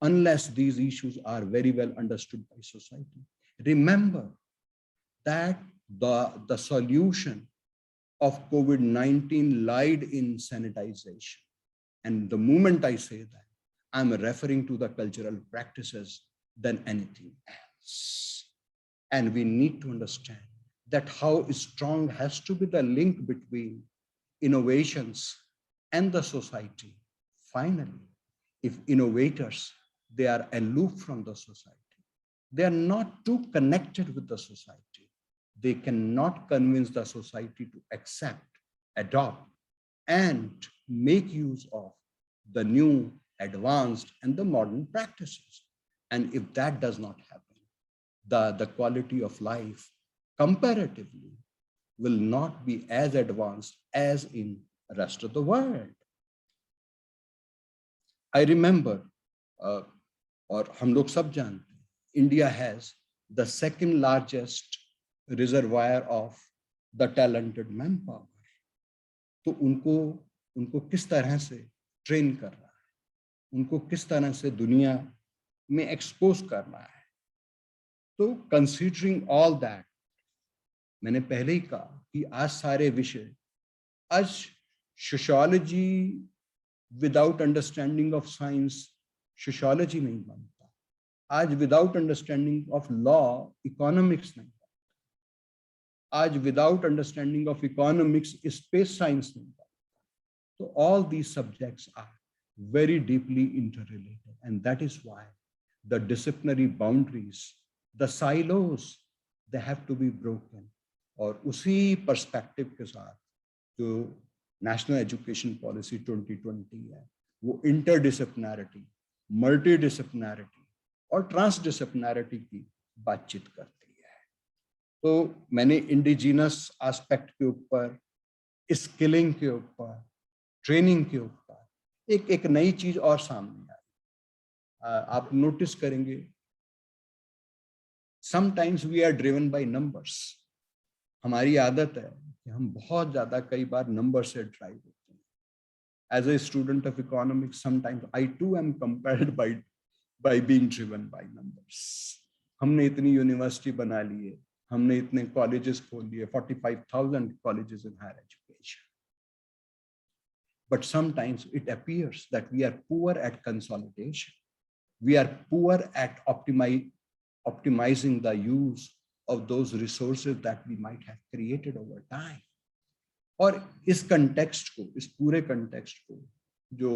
Unless these issues are very well understood by society. Remember that the solution of COVID-19 lied in sanitization. And the moment I say that, I'm referring to the cultural practices than anything else. And we need to understand that how strong has to be the link between innovations and the society. Finally, if innovators, they are aloof from the society, they are not too connected with the society, they cannot convince the society to accept, adopt, and make use of the new, advanced, and the modern practices. And if that does not happen, the quality of life comparatively will not be as advanced as in the rest of the world. I remember, और हम लोग सब जानते हैं, India has the second largest reservoir of the talented manpower. तो उनको किस तरह से ट्रेन कर रहा है, उनको किस तरह से दुनिया में एक्सपोज कर रहा है. तो कंसीडरिंग ऑल दैट, मैंने पहले ही कहा कि आज सारे विषय, आज sociology without understanding of science sociology नहीं बनता. आज without understanding of law economics नहीं बनता. आज without understanding of economics space science नहीं बनता. तो all these subjects are very deeply interrelated, and that is why the disciplinary boundaries, the silos, they have to be broken. और उसी perspective के साथ जो नेशनल एजुकेशन पॉलिसी 2020 है, वो इंटरडिसिप्लिनैरिटी, मल्टीडिसिप्लिनैरिटी और ट्रांसडिसिप्लिनैरिटी की बातचीत करती है. तो मैंने इंडिजिनस एस्पेक्ट के ऊपर, स्किलिंग के ऊपर, ट्रेनिंग के ऊपर एक नई चीज और सामने आई. आप नोटिस करेंगे, sometimes we are driven by numbers. हमारी आदत है कि हम बहुत ज्यादा कई बार नंबर से ड्राइव होते हैं. As a student of economics, sometimes I too am compared by being driven by numbers. हमने इतनी यूनिवर्सिटी बना ली है, हमने इतने कॉलेजेस खोल लिए, 45,000 colleges in higher education. But sometimes it appears that we are poor at consolidation. We are poor at optimizing the use of those resources that we might have created over time. और इस context को, इस पूरे context को जो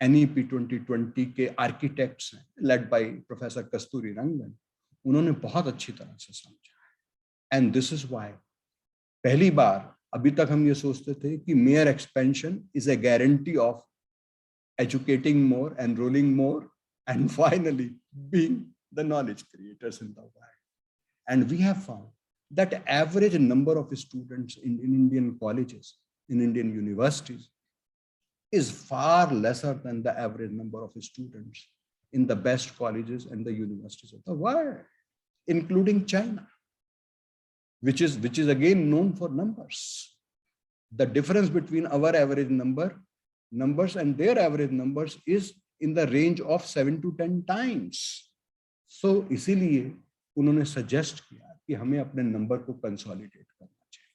NEP 2020 के architects हैं, led by Professor Kasturi Rangan, उन्होंने बहुत अच्छी तरह से समझा है. And this is why पहली बार, अभी तक हम ये सोचते थे कि mere expansion is a guarantee of educating more, enrolling more, and finally being the knowledge creators in the world. And we have found that average number of students in Indian colleges, in Indian universities, is far lesser than the average number of students in the best colleges and the universities of the world, including China, which is again known for numbers. The difference between our average numbers and their average numbers is in the range of 7 to 10 times. So इसीलिए उन्होंने suggest किया कि हमें अपने number को consolidate करना चाहिए.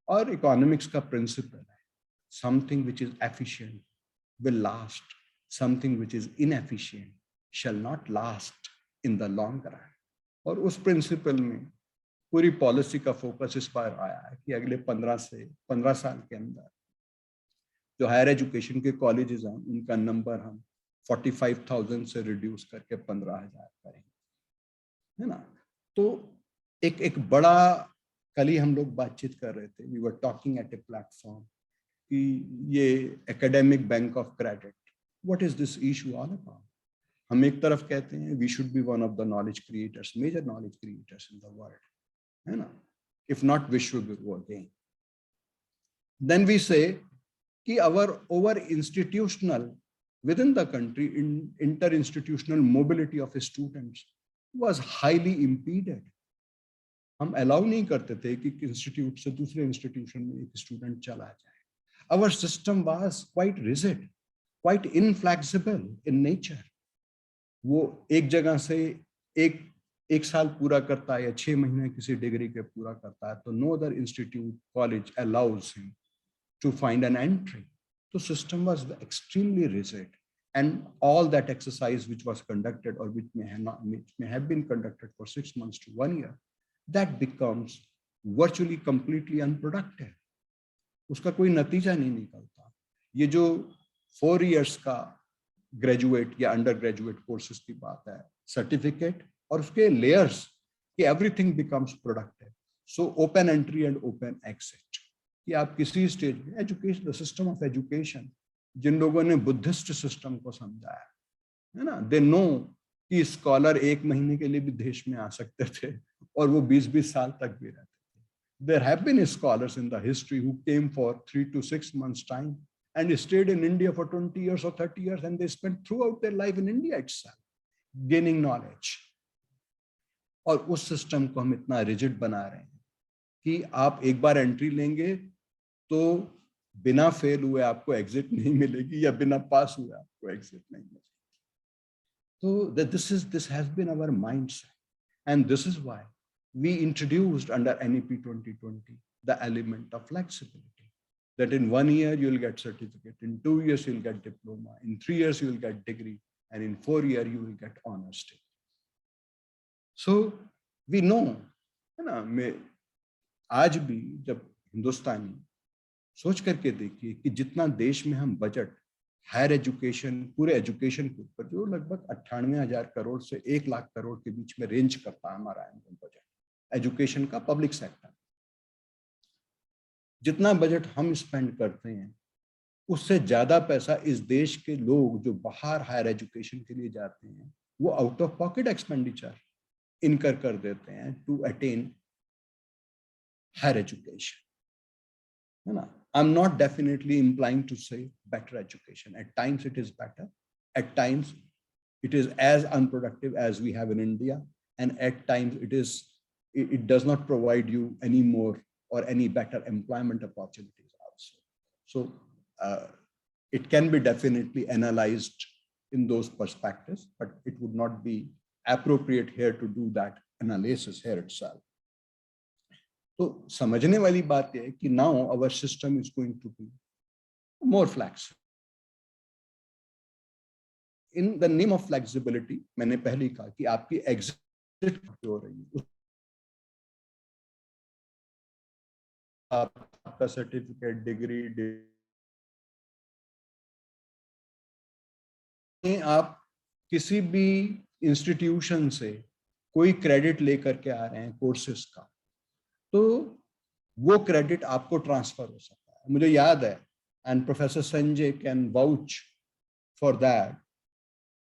और इकोनॉमिक्स का प्रिंसिपल है, something which is efficient will last, something which is inefficient shall not last in the long run. और उस प्रिंसिपल में पूरी पॉलिसी का फोकस इस पर आया है कि अगले 15 साल के अंदर जो हायर एजुकेशन के कॉलेजेस हैं, उनका नंबर हम 45,000 से रिड्यूस करके 15,000 करेंगे, है ना. तो एक बड़ा, कल ही हम लोग बातचीत कर रहे थे, we were talking at a platform कि ये academic bank of credit, what is this issue all about? हम एक तरफ कहते हैं we should be one of the knowledge creators, major knowledge creators in the world, है ना, इफ नॉट विश्व गुरु अगेन. देन वी से कि our over institutional within the country, in inter-institutional mobility of students was highly impeded. हम allow नहीं करते थे कि इंस्टीट्यूट से दूसरे इंस्टीट्यूशन में एक स्टूडेंट चला जाए. Our system was quite rigid, quite inflexible in nature. वो एक जगह से एक साल पूरा करता है या 6 महीने किसी डिग्री के पूरा करता है, तो no other institute, college allows him to find an entry. The system was extremely rigid, and all that exercise which was conducted or which may have been conducted for 6 months to 1 year, that becomes virtually completely unproductive. उसका कोई नतीजा नहीं निकलता. ये जो 4 years का graduate या under graduate courses की बात है, सर्टिफिकेट और उसके लेयर्स, कि everything becomes productive. So open entry and open exit, कि आप किसी स्टेज में education, the system of education, जिन लोगों ने बुद्धिस्ट सिस्टम को समझा है ना, दे नो कि स्कॉलर 1 महीने के लिए भी देश में आ सकते थे और वो 20-20 साल तक भी रहते थे. There have been scholars in the history who came for 3 to 6 months time and stayed in India for 20 years or 30 years, and they spent throughout their life in India itself gaining knowledge. और उस system को हम इतना rigid बना रहे हैं कि आप एक बार एंट्री लेंगे तो बिना फेल हुए आपको एग्जिट नहीं मिलेगी, या बिना पास हुए आपको एग्जिट नहीं मिलेगी. तो this has been our mindset, and this is why we introduced under NEP 2020 the element of flexibility, that in 1 year you will get certificate, in 2 years you will get diploma, in 3 years you will get degree, and in 4 years you will get honors degree. So we know, है ना, मैं आज भी जब हिंदुस्तानी सोच करके देखिए कि जितना देश में हम बजट हायर एजुकेशन, पूरे एजुकेशन के ऊपर, जो लगभग 98,000 करोड़ से 1 लाख करोड़ के बीच में रेंज करता है हमारा एनुअल बजट एजुकेशन का, पब्लिक सेक्टर, जितना बजट हम स्पेंड करते हैं उससे ज्यादा पैसा इस देश के लोग जो बाहर हायर एजुकेशन के लिए जाते हैं वो आउट ऑफ पॉकेट एक्सपेंडिचर इनकर कर देते हैं टू अटेन हायर एजुकेशन, है ना. I'm not definitely implying to say better education. At times it is better, at times it is as unproductive as we have in India, and at times it does not provide you any more or any better employment opportunities also. So it can be definitely analyzed in those perspectives, but it would not be appropriate here to do that analysis here itself. तो समझने वाली बात है कि now our system is going to be more flexible. In the name of flexibility, मैंने पहले ही कहा कि आपकी एग्जिट हो रही है, आपका सर्टिफिकेट, डिग्री, आप किसी भी इंस्टीट्यूशन से कोई क्रेडिट लेकर के आ रहे हैं कोर्सेज का, तो वो क्रेडिट आपको ट्रांसफर हो सकता है. मुझे याद है, and professor Sanjay can vouch for that,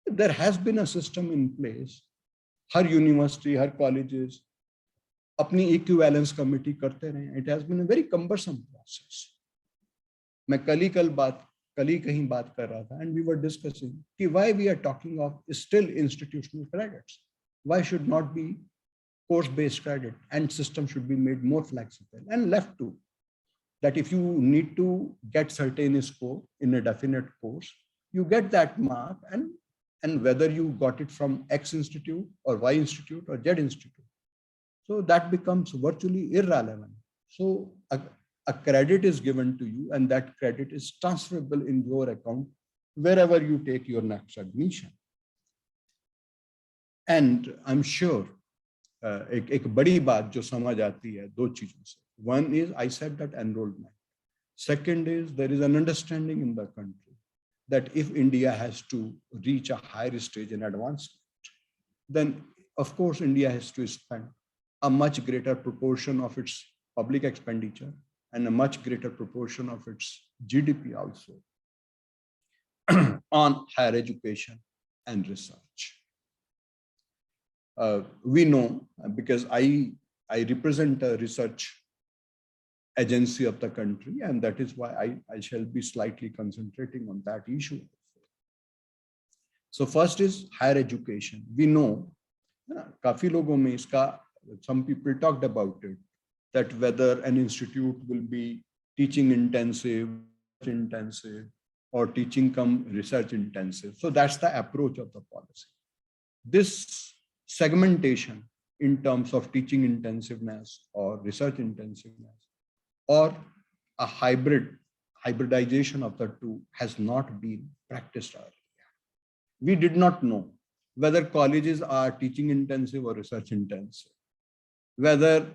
there has been a system in place. हर यूनिवर्सिटी, हर कॉलेजेस अपनी इक्विवेलेंस कमिटी करते रहे. It has been a very cumbersome process. मैं कल ही कहीं बात कर रहा था, एंड वी वर डिस्कसिंग कि why we are talking of still institutional credits, why should not be course-based credit, and system should be made more flexible and left to that. If you need to get certain score in a definite course, you get that mark, and whether you got it from X institute or Y institute or Z institute, so that becomes virtually irrelevant. So a credit is given to you, and that credit is transferable in your account wherever you take your next admission. And I'm sure एक बड़ी बात जो समझ आती है 2 चीजों से. One is, I said that enrollment. Second is, there is an understanding in the country that if India has to reach a higher stage in advancement, then of course India has to spend a much greater proportion of its public expenditure and a much greater proportion of its GDP also on higher education and research. We know, because I represent a research agency of the country, and that is why I shall be slightly concentrating on that issue. So first is higher education. We know, काफी लोगों में इसका, some people talked about it, that whether an institute will be teaching intensive, or teaching come research intensive. So that's the approach of the policy. This segmentation in terms of teaching intensiveness or research intensiveness, or a hybridization of the two, has not been practiced earlier. We did not know whether colleges are teaching intensive or research intensive, whether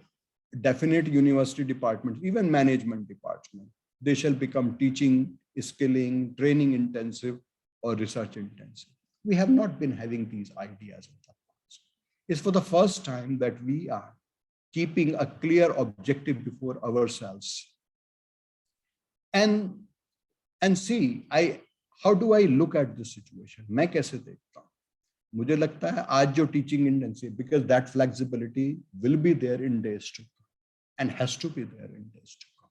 definite university departments, even management department, they shall become teaching, skilling, training intensive or research intensive. We have not been having these ideas in the past. It's for the first time that we are keeping a clear objective before ourselves. And see, how do I look at this situation? मैं कैसे देखता हूँ? मुझे लगता है आज जो teaching intensive, because that flexibility will be there in days to come and has to be there in days to come.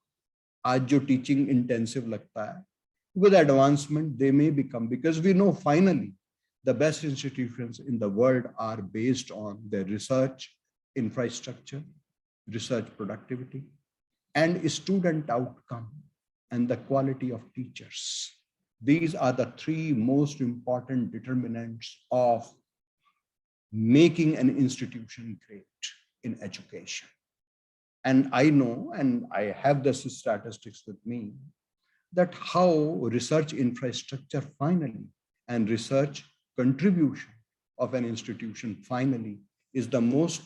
आज जो teaching intensive लगता है, with advancement they may become, because we know finally the best institutions in the world are based on their research infrastructure, research productivity, and student outcome, and the quality of teachers. These are the three most important determinants of making an institution great in education. And I know, and I have the statistics with me, that how research infrastructure finally and research contribution of an institution finally is the most,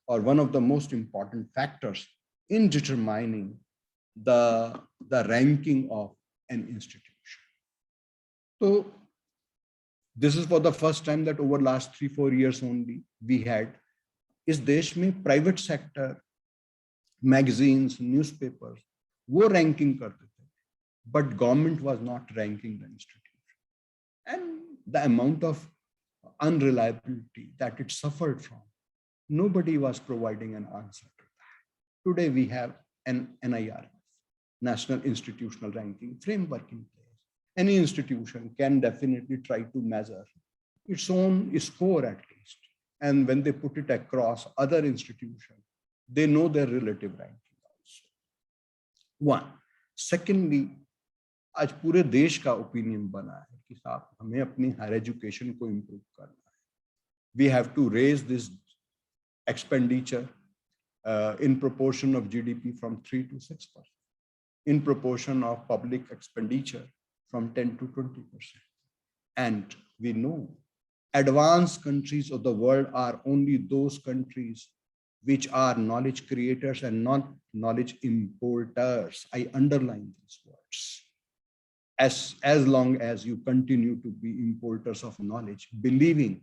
or one of the most important factors in determining the ranking of an institution. So this is for the first time that over last 3-4 years only we had, इस देश में private sector magazines, newspapers, वो ranking करते थे, but government was not ranking the institution. And the amount of unreliability that it suffered from, nobody was providing an answer to that. Today we have an NIRF, National Institutional Ranking framework in place. Any institution can definitely try to measure its own score at least. And when they put it across other institutions, they know their relative ranking also. One. Secondly, आज पूरे देश का opinion बना है कि साहब हमें अपनी higher education को improve करना है. We have to raise this expenditure in proportion of GDP from 3 to 6%, in proportion of public expenditure from 10 to 20%. And we know advanced countries of the world are only those countries which are knowledge creators and not knowledge importers. I underline these words. As long as you continue to be importers of knowledge, believing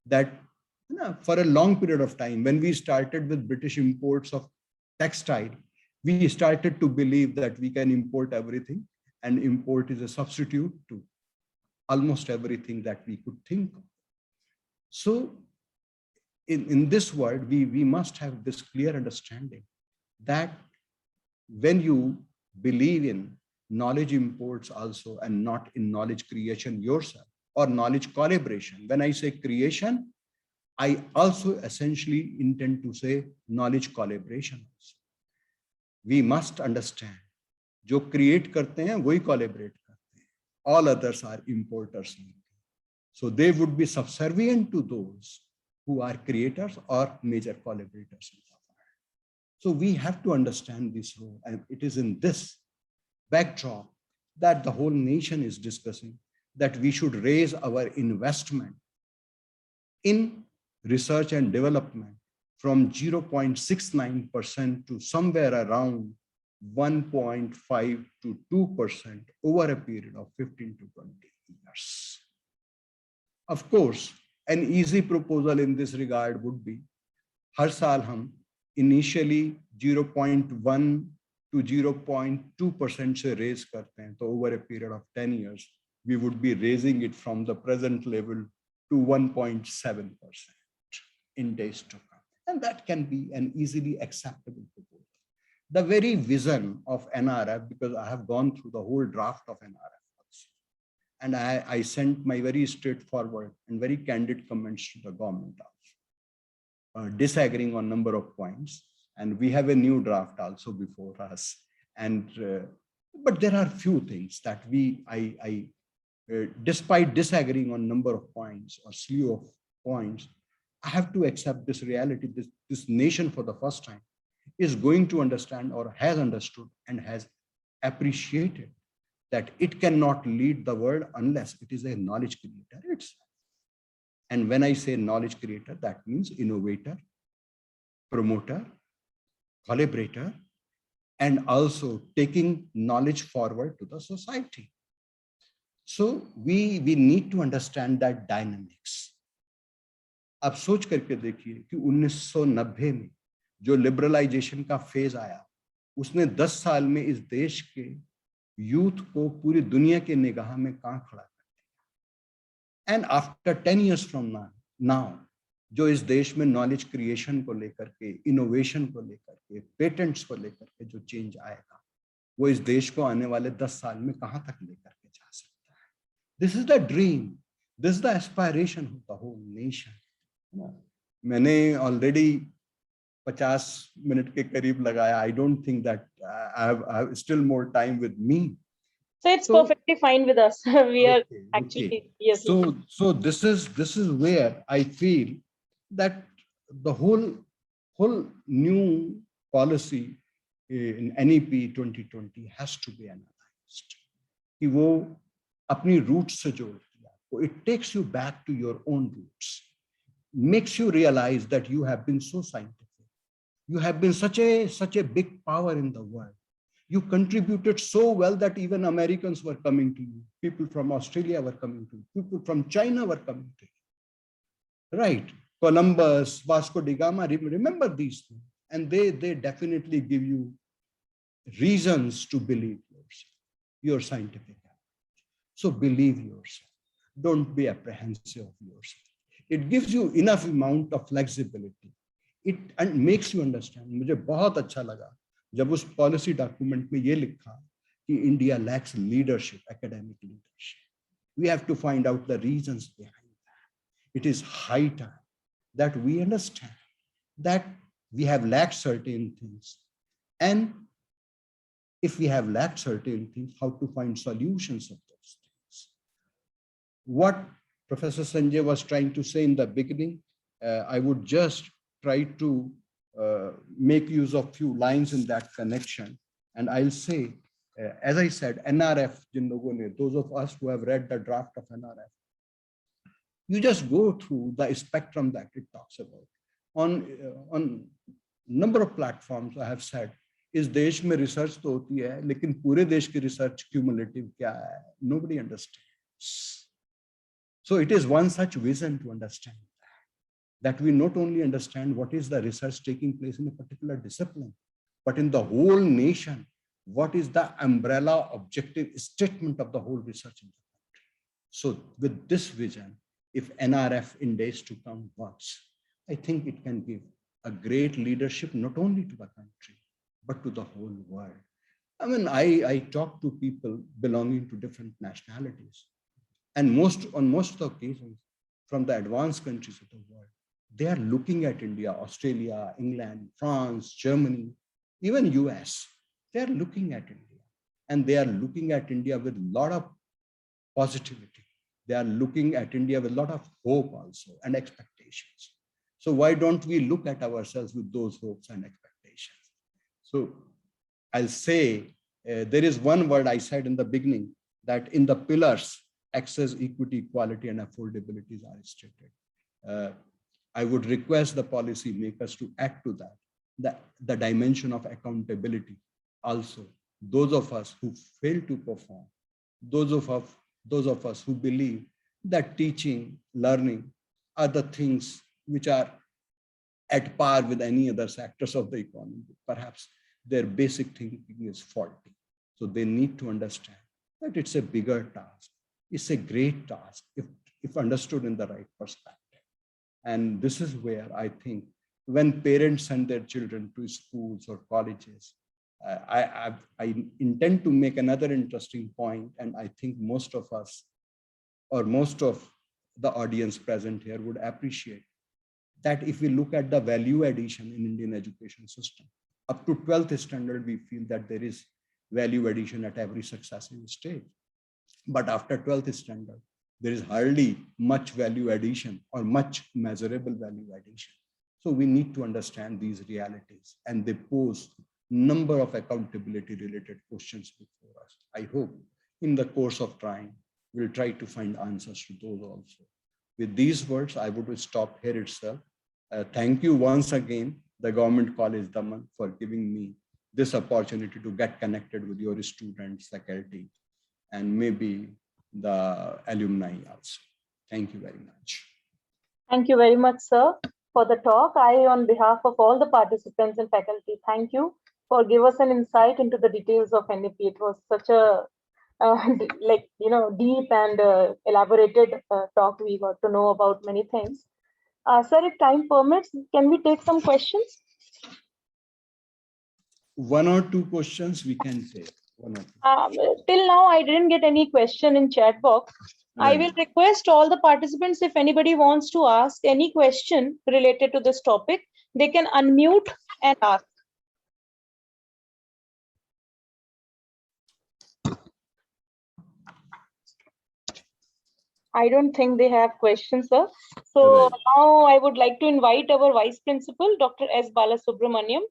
that for a long period of time, when we started with British imports of textile, we started to believe that we can import everything, and import is a substitute to almost everything that we could think of. So in this world, we must have this clear understanding that when you believe in knowledge imports also and not in knowledge creation yourself or knowledge collaboration, when I say creation, I also essentially intend to say knowledge collaboration also. We must understand, जो create करते हैं वही collaborate करते हैं. All others are importers. So they would be subservient to those who are creators or major collaborators in the world. So we have to understand this role, and it is in this backdrop that the whole nation is discussing that we should raise our investment in research and development from 0.69% to somewhere around 1.5 to 2% over a period of 15 to 20 years. Of course, an easy proposal in this regard would be, हर साल हम initially 0.1 to 0.2% से raise करते हैं, तो over a period of 10 years, we would be raising it from the present level to 1.7% in days to come. And that can be an easily acceptable proposal. The very vision of NRF, because I have gone through the whole draft of NRF also, and I sent my very straightforward and very candid comments to the government also, disagreeing on number of points. And we have a new draft also before us. And but there are few things that despite disagreeing on number of points or slew of points, I have to accept this reality. This nation for the first time is going to understand, or has understood and has appreciated, that it cannot lead the world unless it is a knowledge creator itself. And when I say knowledge creator, that means innovator, promoter, collaborator, and also taking knowledge forward to the society. So we need to understand that dynamics. आप सोच करके देखिए कि 1990 में जो liberalisation का phase आया, उसने 10 साल में इस देश के यूथ को पूरी दुनिया के निगाह में कहां खड़ा कर दिया. And after 10 years from now, जो इस देश में नॉलेज क्रिएशन को लेकर के, इनोवेशन को लेकर के, पेटेंट्स को लेकर के जो चेंज आएगा, वो इस देश को आने वाले 10 साल में कहां तक लेकर के जा सकता है. This is the dream, this is the aspiration of the whole nation. मैंने ऑलरेडी 50 मिनट के करीब लगाया. I don't think that I have still more time with me. So it's perfectly fine with us. We are actually, yes. So this is where I feel that the whole new policy in NEP 2020 has to be analyzed. कि वो अपनी roots से जोड़ दिया. It takes you back to your own roots, makes you realize that you have been so scientific, you have been such a big power in the world. You contributed so well that even Americans were coming to you. People from Australia were coming to you. People from China were coming to you. Right? Columbus, Vasco da Gama, remember these things. And they definitely give you reasons to believe yourself, your scientific approach. So believe yourself. Don't be apprehensive of yourself. It gives you enough amount of flexibility. It and makes you understand. मुझे बहुत अच्छा लगा जब उस policy document में ये लिखा कि India lakhs leadership, academic leadership. We have to find out the reasons behind that. It is high time that we understand that we have lacked certain things, and if we have lacked certain things, how to find solutions of those things. What Professor Sanjay was trying to say in the beginning, I would just try to make use of few lines in that connection. And I'll say, as I said, NRF, those of us who have read the draft of NRF, you just go through the spectrum that it talks about. On number of platforms, I have said, इस देश में research तो होती है, लेकिन पूरे देश की research cumulative क्या है? Nobody understands. So it is one such vision to understand that we not only understand what is the research taking place in a particular discipline, but in the whole nation, what is the umbrella objective statement of the whole research in the country. So with this vision, if NRF in days to come works, I think it can give a great leadership, not only to the country, but to the whole world. I mean, I talk to people belonging to different nationalities, and on most occasions from the advanced countries of the world, they are looking at India, Australia, England, France, Germany, even US. They are looking at India, and they are looking at India with a lot of positivity. They are looking at India with a lot of hope also and expectations. So why don't we look at ourselves with those hopes and expectations? So I'll say, there is one word I said in the beginning, that in the pillars, access, equity, equality, and affordability are stated. I would request the policy makers to add to that, the dimension of accountability also. Those of us who fail to perform, those of us who believe that teaching, learning are the things which are at par with any other sectors of the economy. Perhaps their basic thinking is faulty. So they need to understand that it's a bigger task. It's a great task if understood in the right perspective. And this is where I think when parents send their children to schools or colleges, I intend to make another interesting point, and I think most of us or most of the audience present here would appreciate that if we look at the value addition in Indian education system, up to 12th standard, we feel that there is value addition at every successive stage. But after 12th standard, there is hardly much value addition or much measurable value addition. So we need to understand these realities, and they pose number of accountability related questions before us. I hope in the course of time, we'll try to find answers to those also. With these words, I would stop here itself. Thank you once again, the Government College Daman, for giving me this opportunity to get connected with your students, faculty, and maybe the alumni also. Thank you very much. Thank you very much, sir, for the talk. I, on behalf of all the participants and faculty, thank you for giving us an insight into the details of NEP. It was such a deep and elaborated talk. We got to know about many things. Sir, if time permits, can we take some questions? One or two questions we can take. Till now, I didn't get any question in chat box. Right. I will request all the participants, if anybody wants to ask any question related to this topic, they can unmute and ask. I don't think they have questions, sir. So now I would like to invite our Vice Principal, Dr. S. Balasubramaniam,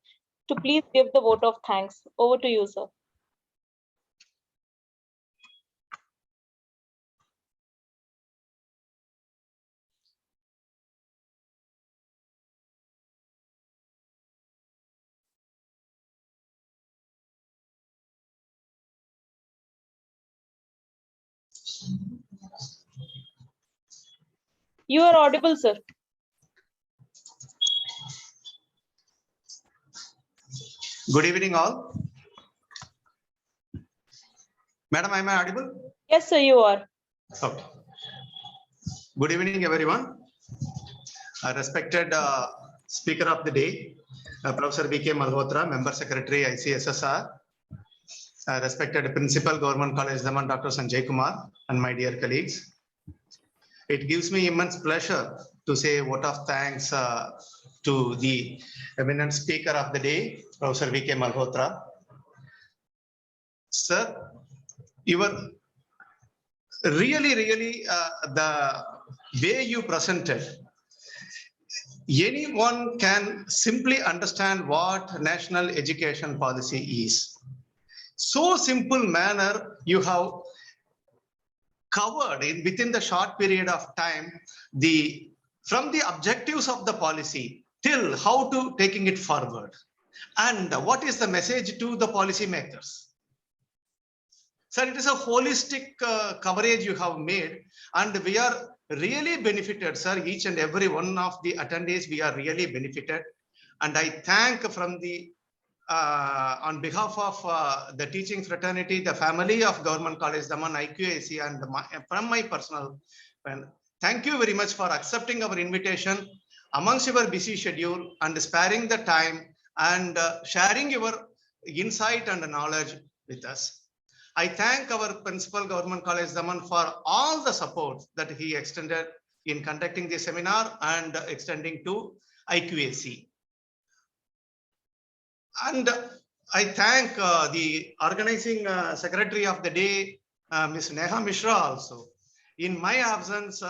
to please give the vote of thanks. Over to you, sir. You are audible, sir. Good evening, all. Madam, am I audible? Yes, sir, you are. Okay. Good evening, everyone. Respected Speaker of the Day, Professor V.K. Malhotra, Member Secretary, ICSSR. Respected Principal, Government College Daman, Dr. Sanjay Kumar, and my dear colleagues. It gives me immense pleasure to say a vote of thanks to the eminent Speaker of the Day, Professor V.K. Malhotra. Sir, you were really the way you presented, anyone can simply understand what national education policy is. So simple manner you have covered within the short period of time, from the objectives of the policy till how to taking it forward, and what is the message to the policy makers. Sir, it is a holistic coverage you have made, and we are really benefited, sir. Each and every one of the attendees, we are really benefited. And I thank from the on behalf of the teaching fraternity, the family of Government College Daman, IQAC, and from my personal friend, thank you very much for accepting our invitation amongst your busy schedule and sparing the time and sharing your insight and knowledge with us. I thank our Principal, Government College Daman, for all the support that he extended in conducting the seminar and extending to IQAC. And I thank the organizing secretary of the day, Ms. Neha Mishra also. In my absence,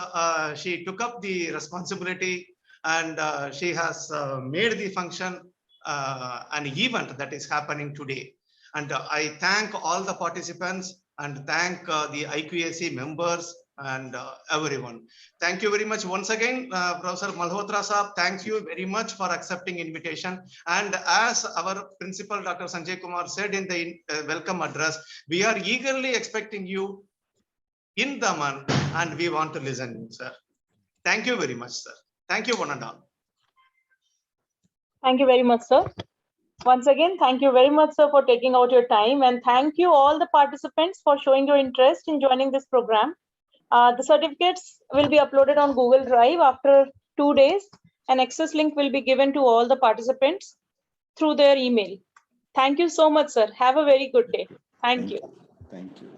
she took up the responsibility and she has made the function an event that is happening today. And I thank all the participants and thank the IQAC members and everyone. Thank you very much once again, Professor Malhotra Saab. Thank you very much for accepting invitation. And as our principal, Dr. Sanjay Kumar, said in the welcome address, we are eagerly expecting you in Daman and we want to listen, sir. Thank you very much, sir. Thank you, one and all. Thank you very much, sir. Once again, thank you very much, sir, for taking out your time, and thank you all the participants for showing your interest in joining this program. The certificates will be uploaded on Google Drive after 2 days. An access link will be given to all the participants through their email. Thank you so much, sir. Have a very good day. Thank you. Thank you.